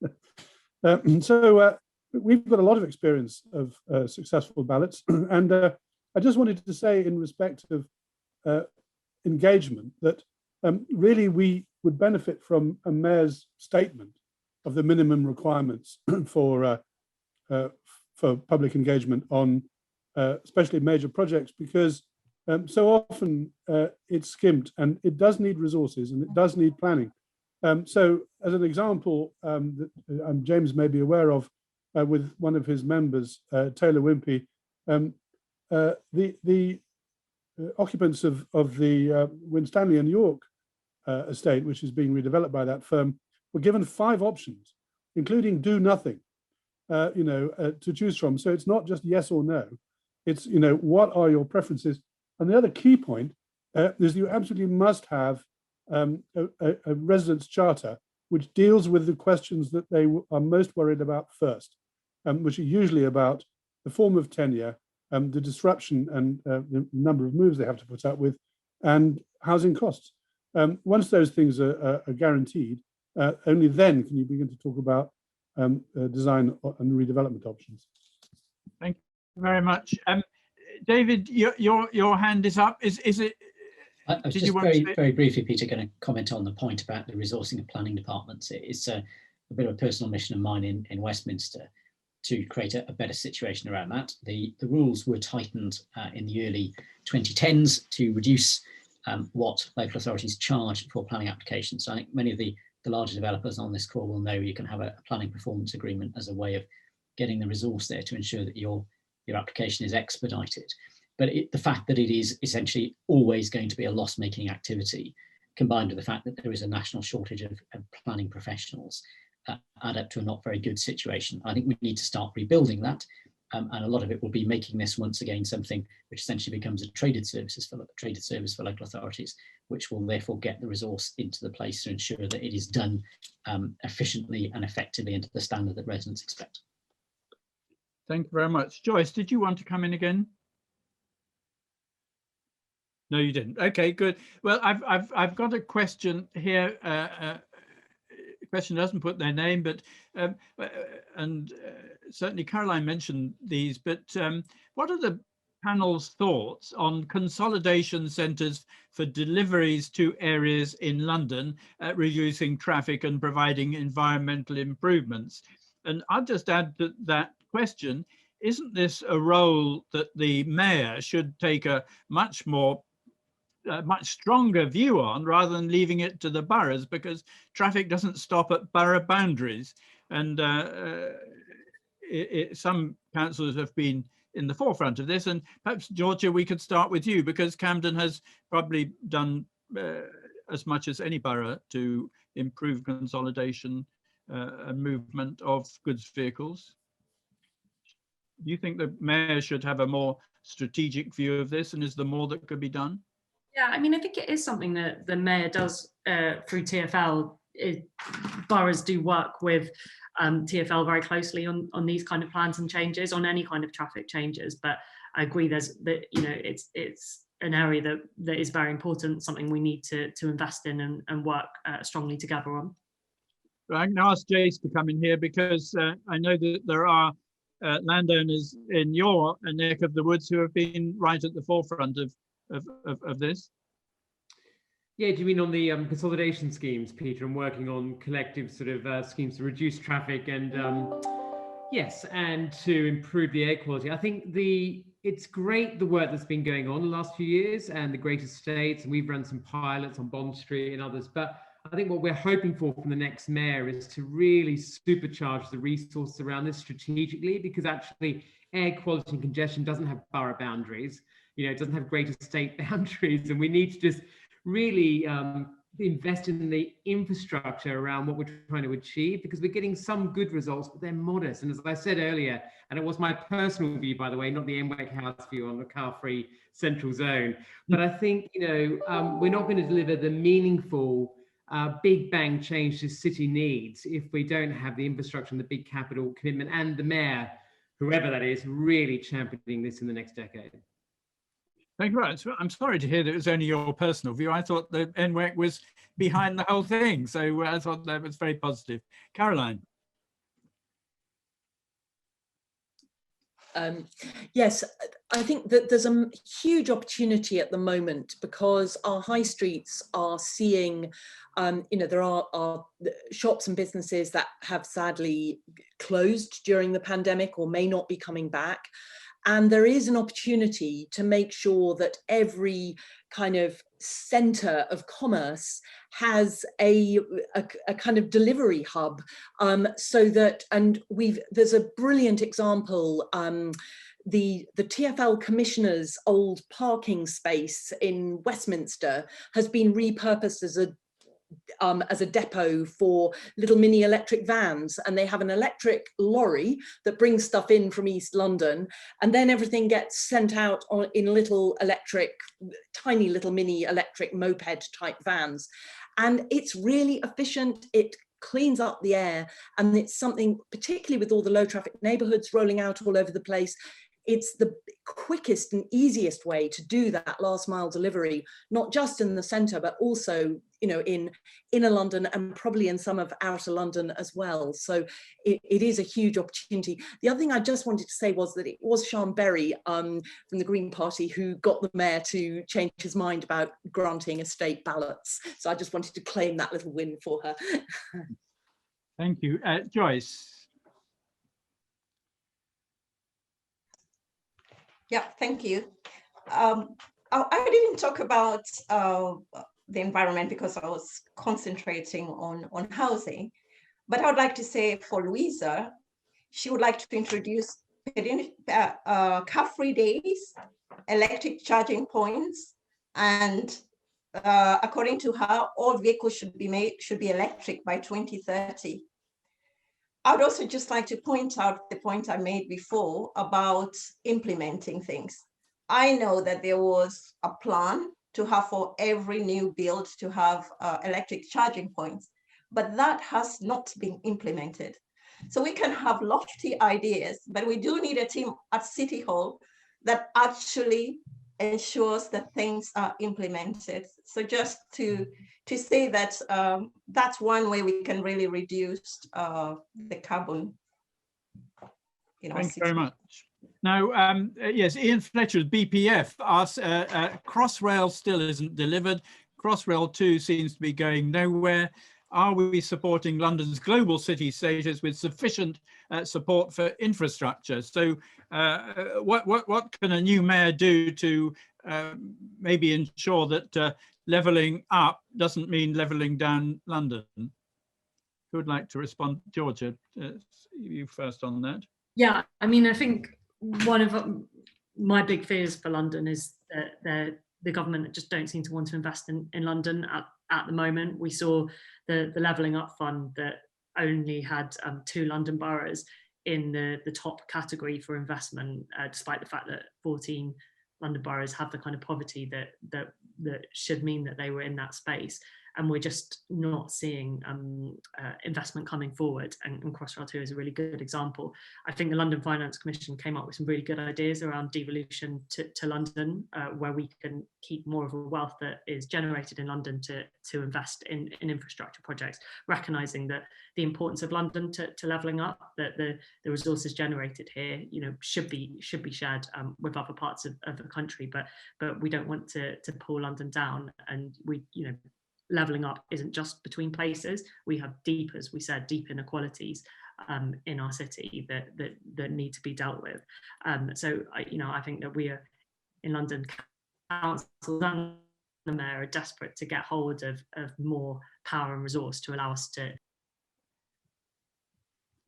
So we've got a lot of experience of successful ballots, and I just wanted to say, in respect of engagement, that really we would benefit from a mayor's statement of the minimum requirements for public engagement on especially major projects, because so often it's skimped, and it does need resources and it does need planning. So as an example that James may be aware of, with one of his members, Taylor Wimpey, the occupants of the Winstanley and York estate, which is being redeveloped by that firm, were given 5 options, including do nothing, to choose from. So it's not just yes or no. It's, what are your preferences? And the other key point is you absolutely must have a residence charter which deals with the questions that they are most worried about first, which are usually about the form of tenure, the disruption and the number of moves they have to put up with, and housing costs. Once those things are guaranteed, only then can you begin to talk about design and redevelopment options. Thank you very much. David, your hand is up. Is it? I was just very briefly, Peter, going to comment on the point about the resourcing of planning departments. It's a bit of a personal mission of mine in Westminster to create a better situation around that. The rules were tightened in the early 2010s to reduce what local authorities charge for planning applications. So I think many of the larger developers on this call will know you can have a planning performance agreement as a way of getting the resource there to ensure that your application is expedited. But the fact that it is essentially always going to be a loss-making activity, combined with the fact that there is a national shortage of planning professionals, add up to a not very good situation. I think we need to start rebuilding that, and a lot of it will be making this once again something which essentially becomes a traded service for local authorities, which will therefore get the resource into the place to ensure that it is done efficiently and effectively and to the standard that residents expect. Thank you very much. Joyce, did you want to come in again? No, you didn't. Okay, good. Well, I've got a question here. Question doesn't put their name, but certainly Caroline mentioned these. But what are the panel's thoughts on consolidation centres for deliveries to areas in London, reducing traffic and providing environmental improvements? And I'll just add that question: isn't this a role that the mayor should take a much stronger view on, rather than leaving it to the boroughs, because traffic doesn't stop at borough boundaries, and some councils have been in the forefront of this. And perhaps, Georgia, we could start with you, because Camden has probably done as much as any borough to improve consolidation and movement of goods vehicles. Do you think the mayor should have a more strategic view of this, and is there more that could be done? Yeah, I mean, I think it is something that the mayor does through TfL. Boroughs do work with TfL very closely on these kind of plans and changes, on any kind of traffic changes. But I agree, it's an area that is very important, something we need to invest in and work strongly together on. I'm going to ask Jace to come in here, because I know that there are landowners in your neck of the woods who have been right at the forefront of this. Yeah, do you mean on the consolidation schemes, Peter, and working on collective sort of schemes to reduce traffic and yes, and to improve the air quality? I think it's great the work that's been going on the last few years and the great estates, and we've run some pilots on Bond Street and others, but I think what we're hoping for from the next mayor is to really supercharge the resources around this strategically, because actually air quality and congestion doesn't have borough boundaries. You know, it doesn't have greater state boundaries, and we need to just really invest in the infrastructure around what we're trying to achieve, because we're getting some good results, but they're modest. And as I said earlier, and it was my personal view, by the way, not the NWEC House view on the car-free central zone, but I think, you know, we're not going to deliver the meaningful big bang change this city needs if we don't have the infrastructure and the big capital commitment, and the mayor, whoever that is, really championing this in the next decade. Thank you very much. I'm sorry to hear that it was only your personal view. I thought the NWEC was behind the whole thing, so I thought that was very positive. Caroline. Yes, I think that there's a huge opportunity at the moment, because our high streets are seeing, you know, there are shops and businesses that have sadly closed during the pandemic or may not be coming back. And there is an opportunity to make sure that every kind of center of commerce has a kind of delivery hub, so that, and there's a brilliant example, the TfL Commissioner's old parking space in Westminster has been repurposed as a depot for little mini electric vans, and they have an electric lorry that brings stuff in from East London, and then everything gets sent out in little tiny little mini electric moped type vans. And it's really efficient, it cleans up the air, and it's something, particularly with all the low traffic neighborhoods rolling out all over the place, it's the quickest and easiest way to do that last mile delivery, not just in the centre, but also, you know, in inner London and probably in some of outer London as well. So it is a huge opportunity. The other thing I just wanted to say was that it was Sian Berry from the Green Party who got the mayor to change his mind about granting estate ballots. So I just wanted to claim that little win for her. Thank you. Joyce. Yeah, thank you. I didn't talk about the environment because I was concentrating on housing, but I would like to say for Louisa, she would like to introduce car-free days, electric charging points, and according to her, all vehicles should be electric by 2030. I would also just like to point out the point I made before about implementing things. I know that there was a plan to have for every new build to have electric charging points, but that has not been implemented. So we can have lofty ideas, but we do need a team at City Hall that actually ensures that things are implemented. So just to say that that's one way we can really reduce the carbon. Thank you very much. Now, yes, Ian Fletcher, BPF, asks, Crossrail still isn't delivered. Crossrail 2 seems to be going nowhere. Are we supporting London's global city status with sufficient support for infrastructure? So what can a new mayor do to maybe ensure that levelling up doesn't mean levelling down London? Who would like to respond? Georgia, you first on that. Yeah, I mean, I think one of my big fears for London is that the government just don't seem to want to invest in London at the moment. We saw the Levelling Up Fund that only had 2 London boroughs in the top category for investment, despite the fact that 14 London boroughs have the kind of poverty that should mean that they were in that space. And we're just not seeing investment coming forward, and Crossrail 2 is a really good example. I think the London Finance Commission came up with some really good ideas around devolution to London, where we can keep more of a wealth that is generated in London to invest in infrastructure projects, recognising that the importance of London to levelling up, that the resources generated here, should be shared with other parts of the country, but we don't want to pull London down, and levelling up isn't just between places. We have deep, as we said, deep inequalities in our city that need to be dealt with. So I think that we are in London Council and the Mayor are desperate to get hold of more power and resource to allow us to.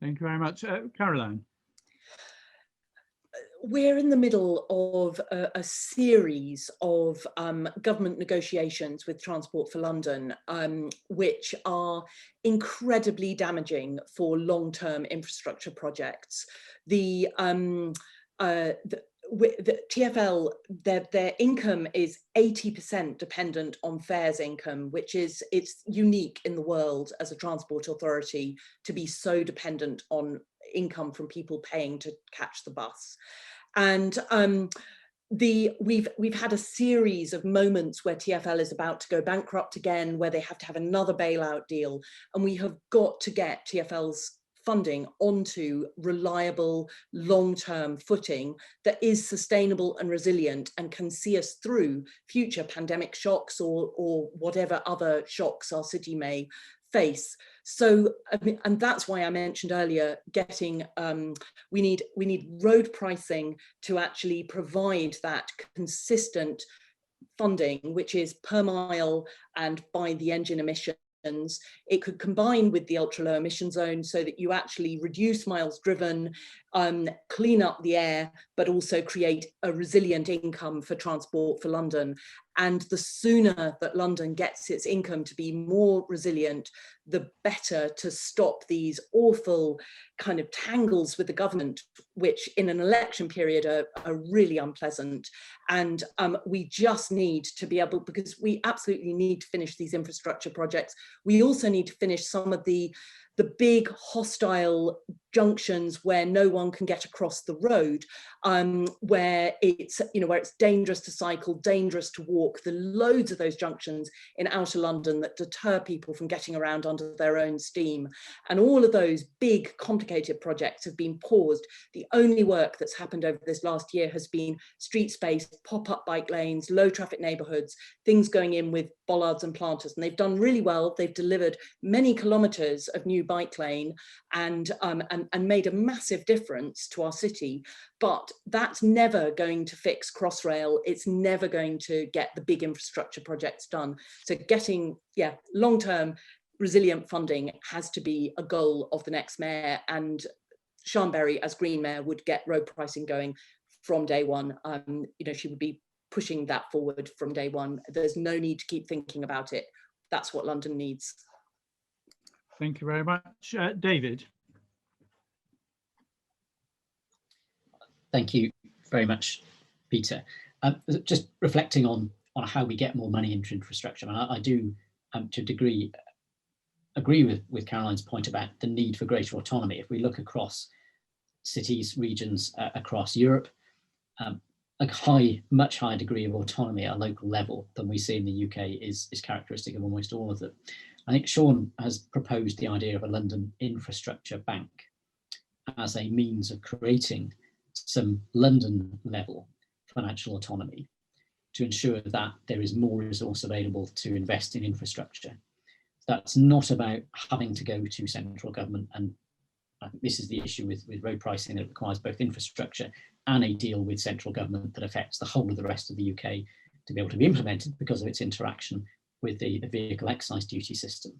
Thank you very much. Caroline. we're in the middle of a series of government negotiations with Transport for London, which are incredibly damaging for long-term infrastructure projects. The TfL, their income is 80% dependent on fares income, it's unique in the world as a transport authority to be so dependent on income from people paying to catch the bus. And we've had a series of moments where TfL is about to go bankrupt again, where they have to have another bailout deal, and we have got to get TfL's funding onto reliable long-term footing that is sustainable and resilient and can see us through future pandemic shocks or whatever other shocks our city may face. So, and that's why I mentioned earlier, getting, we need road pricing to actually provide that consistent funding, which is per mile and by the engine emissions. It could combine with the ultra low emission zone so that you actually reduce miles driven, clean up the air, but also create a resilient income for Transport for London. And the sooner that London gets its income to be more resilient, the better to stop these awful kind of tangles with the government, which in an election period are really unpleasant. And we just need to be able, because we absolutely need to finish these infrastructure projects. We also need to finish some of the big hostile junctions where no one can get across the road, where it's dangerous to cycle, dangerous to walk. There are loads of those junctions in outer London that deter people from getting around under their own steam. And all of those big complicated projects have been paused. The only work that's happened over this last year has been street space, pop-up bike lanes, low traffic neighbourhoods, things going in with bollards and planters. And they've done really well. They've delivered many kilometres of new bike lane and made a massive difference to our city, but that's never going to fix Crossrail. It's never going to get the big infrastructure projects done. So getting, long-term resilient funding has to be a goal of the next mayor, and Sian Berry as Green Mayor would get road pricing going from day one. She would be pushing that forward from day one. There's no need to keep thinking about it. That's what London needs. Thank you very much. David. Thank you very much, Peter. Just reflecting on how we get more money into infrastructure. And I do, to a degree, agree with Caroline's point about the need for greater autonomy. If we look across cities, regions across Europe, a much higher degree of autonomy at a local level than we see in the UK is characteristic of almost all of them. I think Sian has proposed the idea of a London infrastructure bank as a means of creating some London level financial autonomy to ensure that there is more resource available to invest in infrastructure. That's not about having to go to central government, and I think this is the issue with road pricing, that it requires both infrastructure and a deal with central government that affects the whole of the rest of the UK to be able to be implemented because of its interaction with the vehicle excise duty system.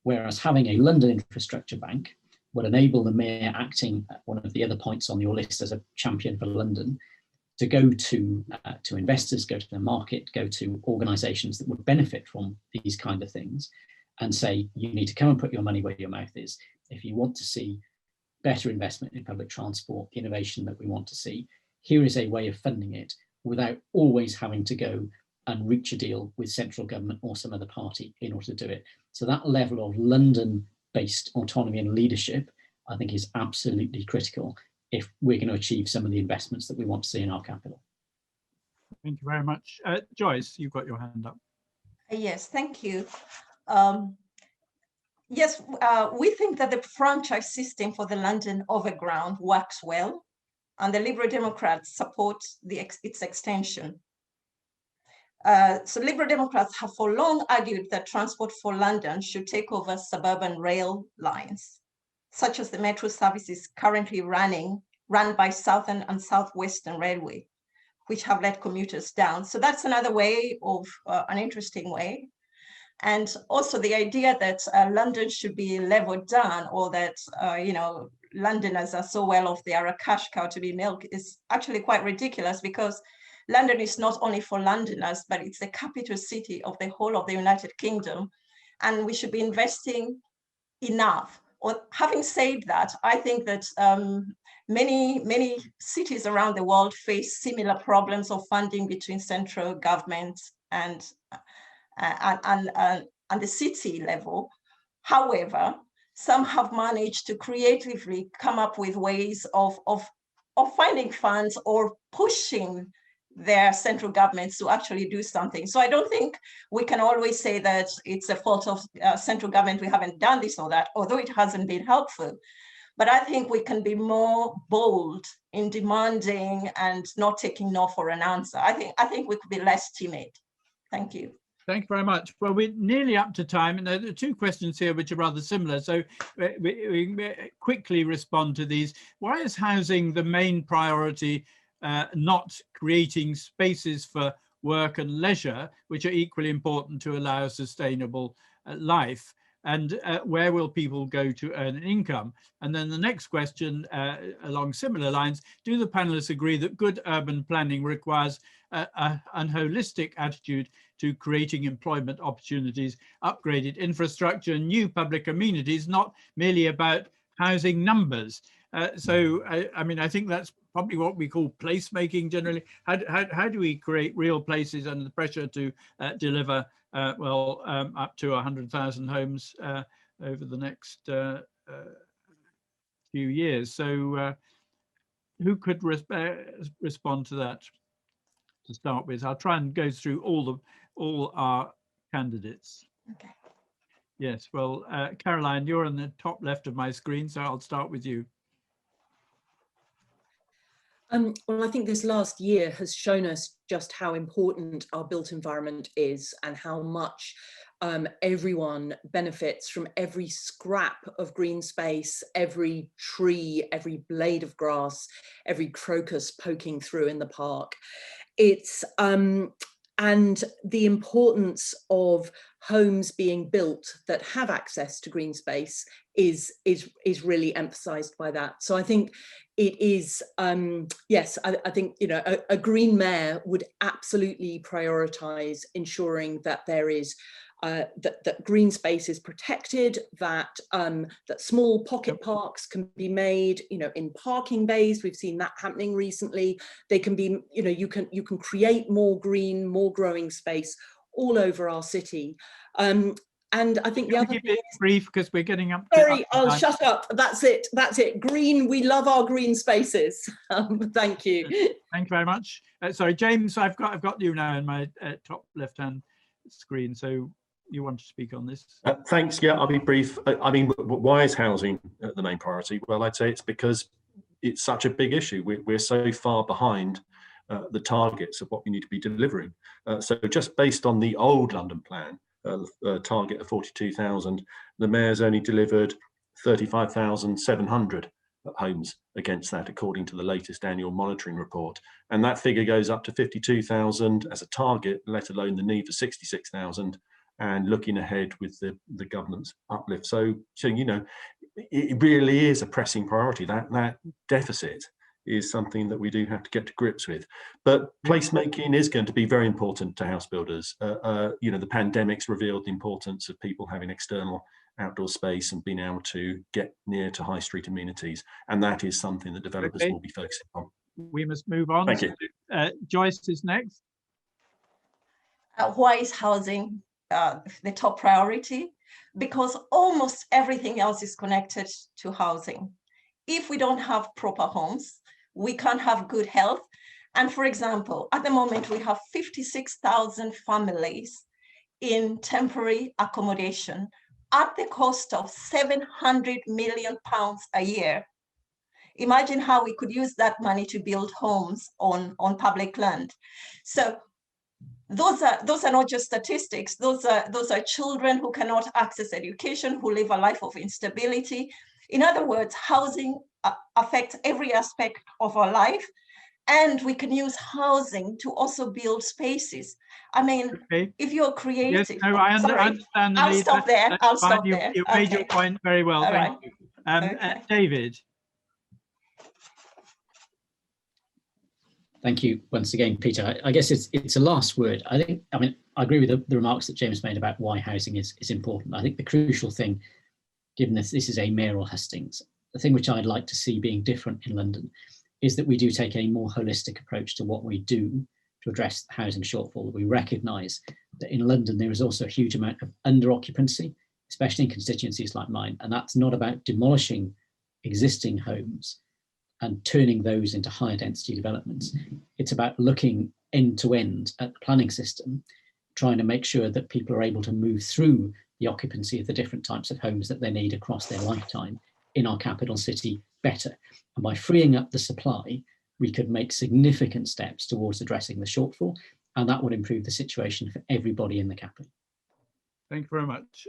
Whereas having a London infrastructure bank will enable the mayor, acting at one of the other points on your list as a champion for London, to go to investors, go to the market, go to organisations that would benefit from these kind of things and say, you need to come and put your money where your mouth is. If you want to see better investment in public transport, the innovation that we want to see, here is a way of funding it without always having to go and reach a deal with central government or some other party in order to do it. So that level of London-based autonomy and leadership, I think, is absolutely critical if we're going to achieve some of the investments that we want to see in our capital. Thank you very much. Joyce, you've got your hand up. Yes, thank you. Yes, we think that the franchise system for the London Overground works well, and the Liberal Democrats support its extension. So Liberal Democrats have for long argued that Transport for London should take over suburban rail lines, such as the metro services currently run by Southern and Southwestern Railway, which have let commuters down. So that's another way of an interesting way. And also the idea that London should be leveled down, or that Londoners are so well off, they are a cash cow to be milked, is actually quite ridiculous, because London is not only for Londoners, but it's the capital city of the whole of the United Kingdom. And we should be investing enough. Or having said that, I think that many cities around the world face similar problems of funding between central government and the city level. However, some have managed to creatively come up with ways of finding funds or pushing their central governments to actually do something. So I don't think we can always say that it's a fault of central government, we haven't done this or that, although it hasn't been helpful. But I think we can be more bold in demanding and not taking no for an answer. I think we could be less timid. Thank you. Thank you very much. Well, we're nearly up to time, and there are two questions here which are rather similar, so we quickly respond to these. Why is housing the main priority, not creating spaces for work and leisure, which are equally important to allow a sustainable life? And where will people go to earn an income? And then the next question along similar lines, do the panelists agree that good urban planning requires a holistic attitude to creating employment opportunities, upgraded infrastructure, new public amenities, not merely about housing numbers? So, I mean, I think that's probably what we call placemaking generally. How do we create real places under the pressure to deliver up to 100,000 homes over the next few years? So who could respond to that to start with? I'll try and go through all our candidates. Okay. Yes, well, Caroline, you're on the top left of my screen, so I'll start with you. Well, I think this last year has shown us just how important our built environment is, and how much everyone benefits from every scrap of green space, every tree, every blade of grass, every crocus poking through in the park. It's and the importance of homes being built that have access to green space is really emphasized by that. So I think it is, yes, I think, you know, a green mayor would absolutely prioritize ensuring that there is that green space is protected, that that small pocket parks can be made, you know, in parking bays. We've seen that happening recently. They can be, you know, you can create more green, more growing space all over our city. And I think the other thing is, brief, because we're getting up. Sorry, I'll shut up. That's it. That's it. Green. We love our green spaces. Thank you. Thank you very much. Sorry, James. I've got you now in my top left-hand screen. So you want to speak on this? Thanks. Yeah, I'll be brief. I mean, why is housing the main priority? Well, I'd say it's because it's such a big issue. We're so far behind the targets of what we need to be delivering. So just based on the old London plan, target of 42,000, the mayor's only delivered 35,700 homes against that, according to the latest annual monitoring report. And that figure goes up to 52,000 as a target, let alone the need for 66,000. And looking ahead with the government's uplift. So you know, it really is a pressing priority. That deficit is something that we do have to get to grips with. But placemaking is going to be very important to house builders. You know, the pandemic's revealed the importance of people having external outdoor space and being able to get near to high street amenities. And that is something that developers will be focusing on. We must move on. Thank you. Joyce is next. Why is housing the top priority? Because almost everything else is connected to housing. If we don't have proper homes, we can't have good health. And for example, at the moment, we have 56,000 families in temporary accommodation at the cost of £700 million a year. Imagine how we could use that money to build homes on public land. So those are not just statistics. Those are children who cannot access education, who live a life of instability. In other words, housing affects every aspect of our life, and we can use housing to also build spaces. I mean, if you're creative. Yes, no, I understand. I'll stop there. I'll stop there. You made your point very well. Thank you. David. Thank you once again, Peter. I guess it's a last word. I agree with the remarks that James made about why housing is important. I think the crucial thing, given this is a mayoral hustings, the thing which I'd like to see being different in London is that we do take a more holistic approach to what we do to address the housing shortfall. We recognise that in London there is also a huge amount of under occupancy, especially in constituencies like mine, and that's not about demolishing existing homes and turning those into higher density developments. It's about looking end to end at the planning system, trying to make sure that people are able to move through the occupancy of the different types of homes that they need across their lifetime in our capital city better. And by freeing up the supply, we could make significant steps towards addressing the shortfall, and that would improve the situation for everybody in the capital. Thank you very much.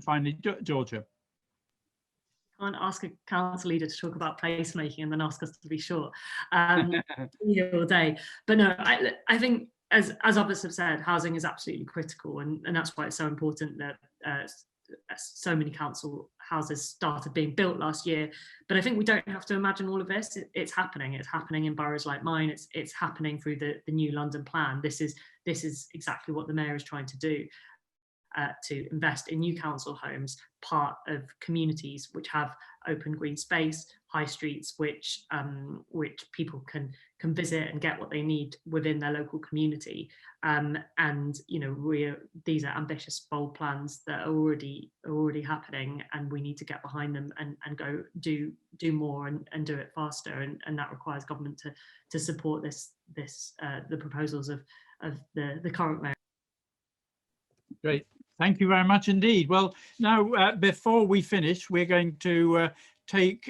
Finally, Georgia. Can't ask a council leader to talk about placemaking and then ask us to be short all day. But no, I think as others have said, housing is absolutely critical, and that's why it's so important that so many council houses started being built last year. But I think we don't have to imagine all of this. It's happening. It's happening in boroughs like mine. It's happening through the new London plan. This is exactly what the mayor is trying to do. To invest in new council homes, part of communities which have open green space, high streets, which people can visit and get what they need within their local community. And these are ambitious, bold plans that are already happening, and we need to get behind them and go do more and do it faster. And that requires government to support the proposals of the current mayor. Great. Thank you very much indeed. Well, now, before we finish, we're going to take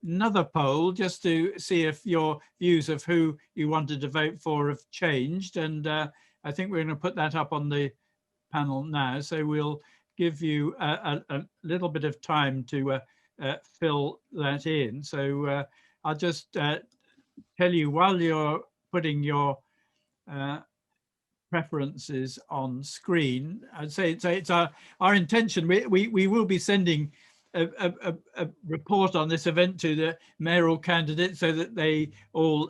another poll just to see if your views of who you wanted to vote for have changed. And I think we're going to put that up on the panel now. So we'll give you a little bit of time to fill that in. So I'll just tell you while you're putting your preferences on screen. I'd say it's our intention. We will be sending a report on this event to the mayoral candidates so that they all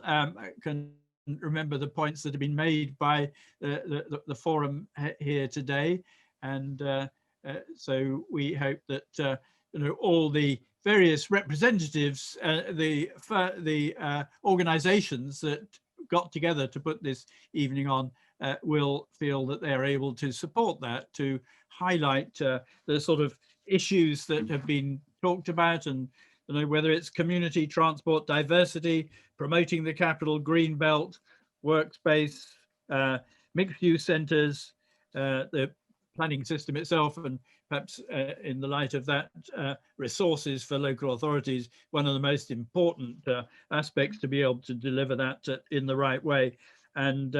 can remember the points that have been made by the forum here today. And so we hope that all the various representatives, the organizations that got together to put this evening on will feel that they're able to support that, to highlight the sort of issues that have been talked about, and whether it's community transport, diversity, promoting the capital, green belt, workspace, mixed-use centres, the planning system itself, and perhaps in the light of that, resources for local authorities, one of the most important aspects to be able to deliver that in the right way. And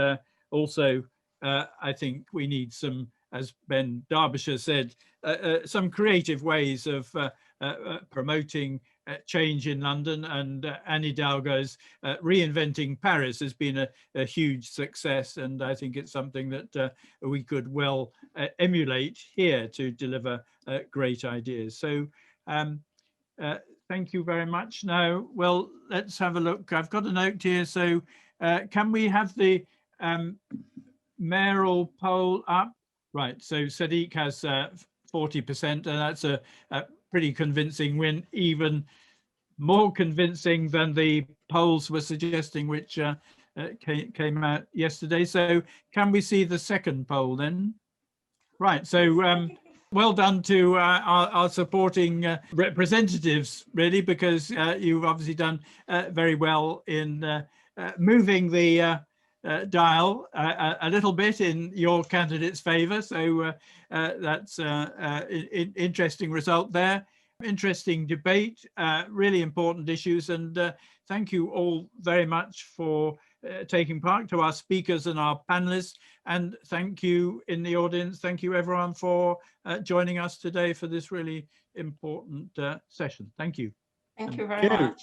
also, I think we need some, as Ben Derbyshire said, some creative ways of promoting change in London. And Anne Hidalgo's Reinventing Paris has been a huge success, and I think it's something that we could well emulate here to deliver great ideas. So thank you very much. Now, well, let's have a look. I've got a note here. So can we have the mayoral poll up? Right, so Sadiq has 40%, and that's a pretty convincing win, even more convincing than the polls were suggesting, which came out yesterday. So can we see the second poll then? Right, so well done to our supporting representatives, really, because you've obviously done very well in moving the dial a little bit in your candidate's favour. So that's an interesting result there. Interesting debate, really important issues, and thank you all very much for taking part, to our speakers and our panelists, and thank you in the audience. Thank you everyone for joining us today for this really important session. Thank you. Thank you very much.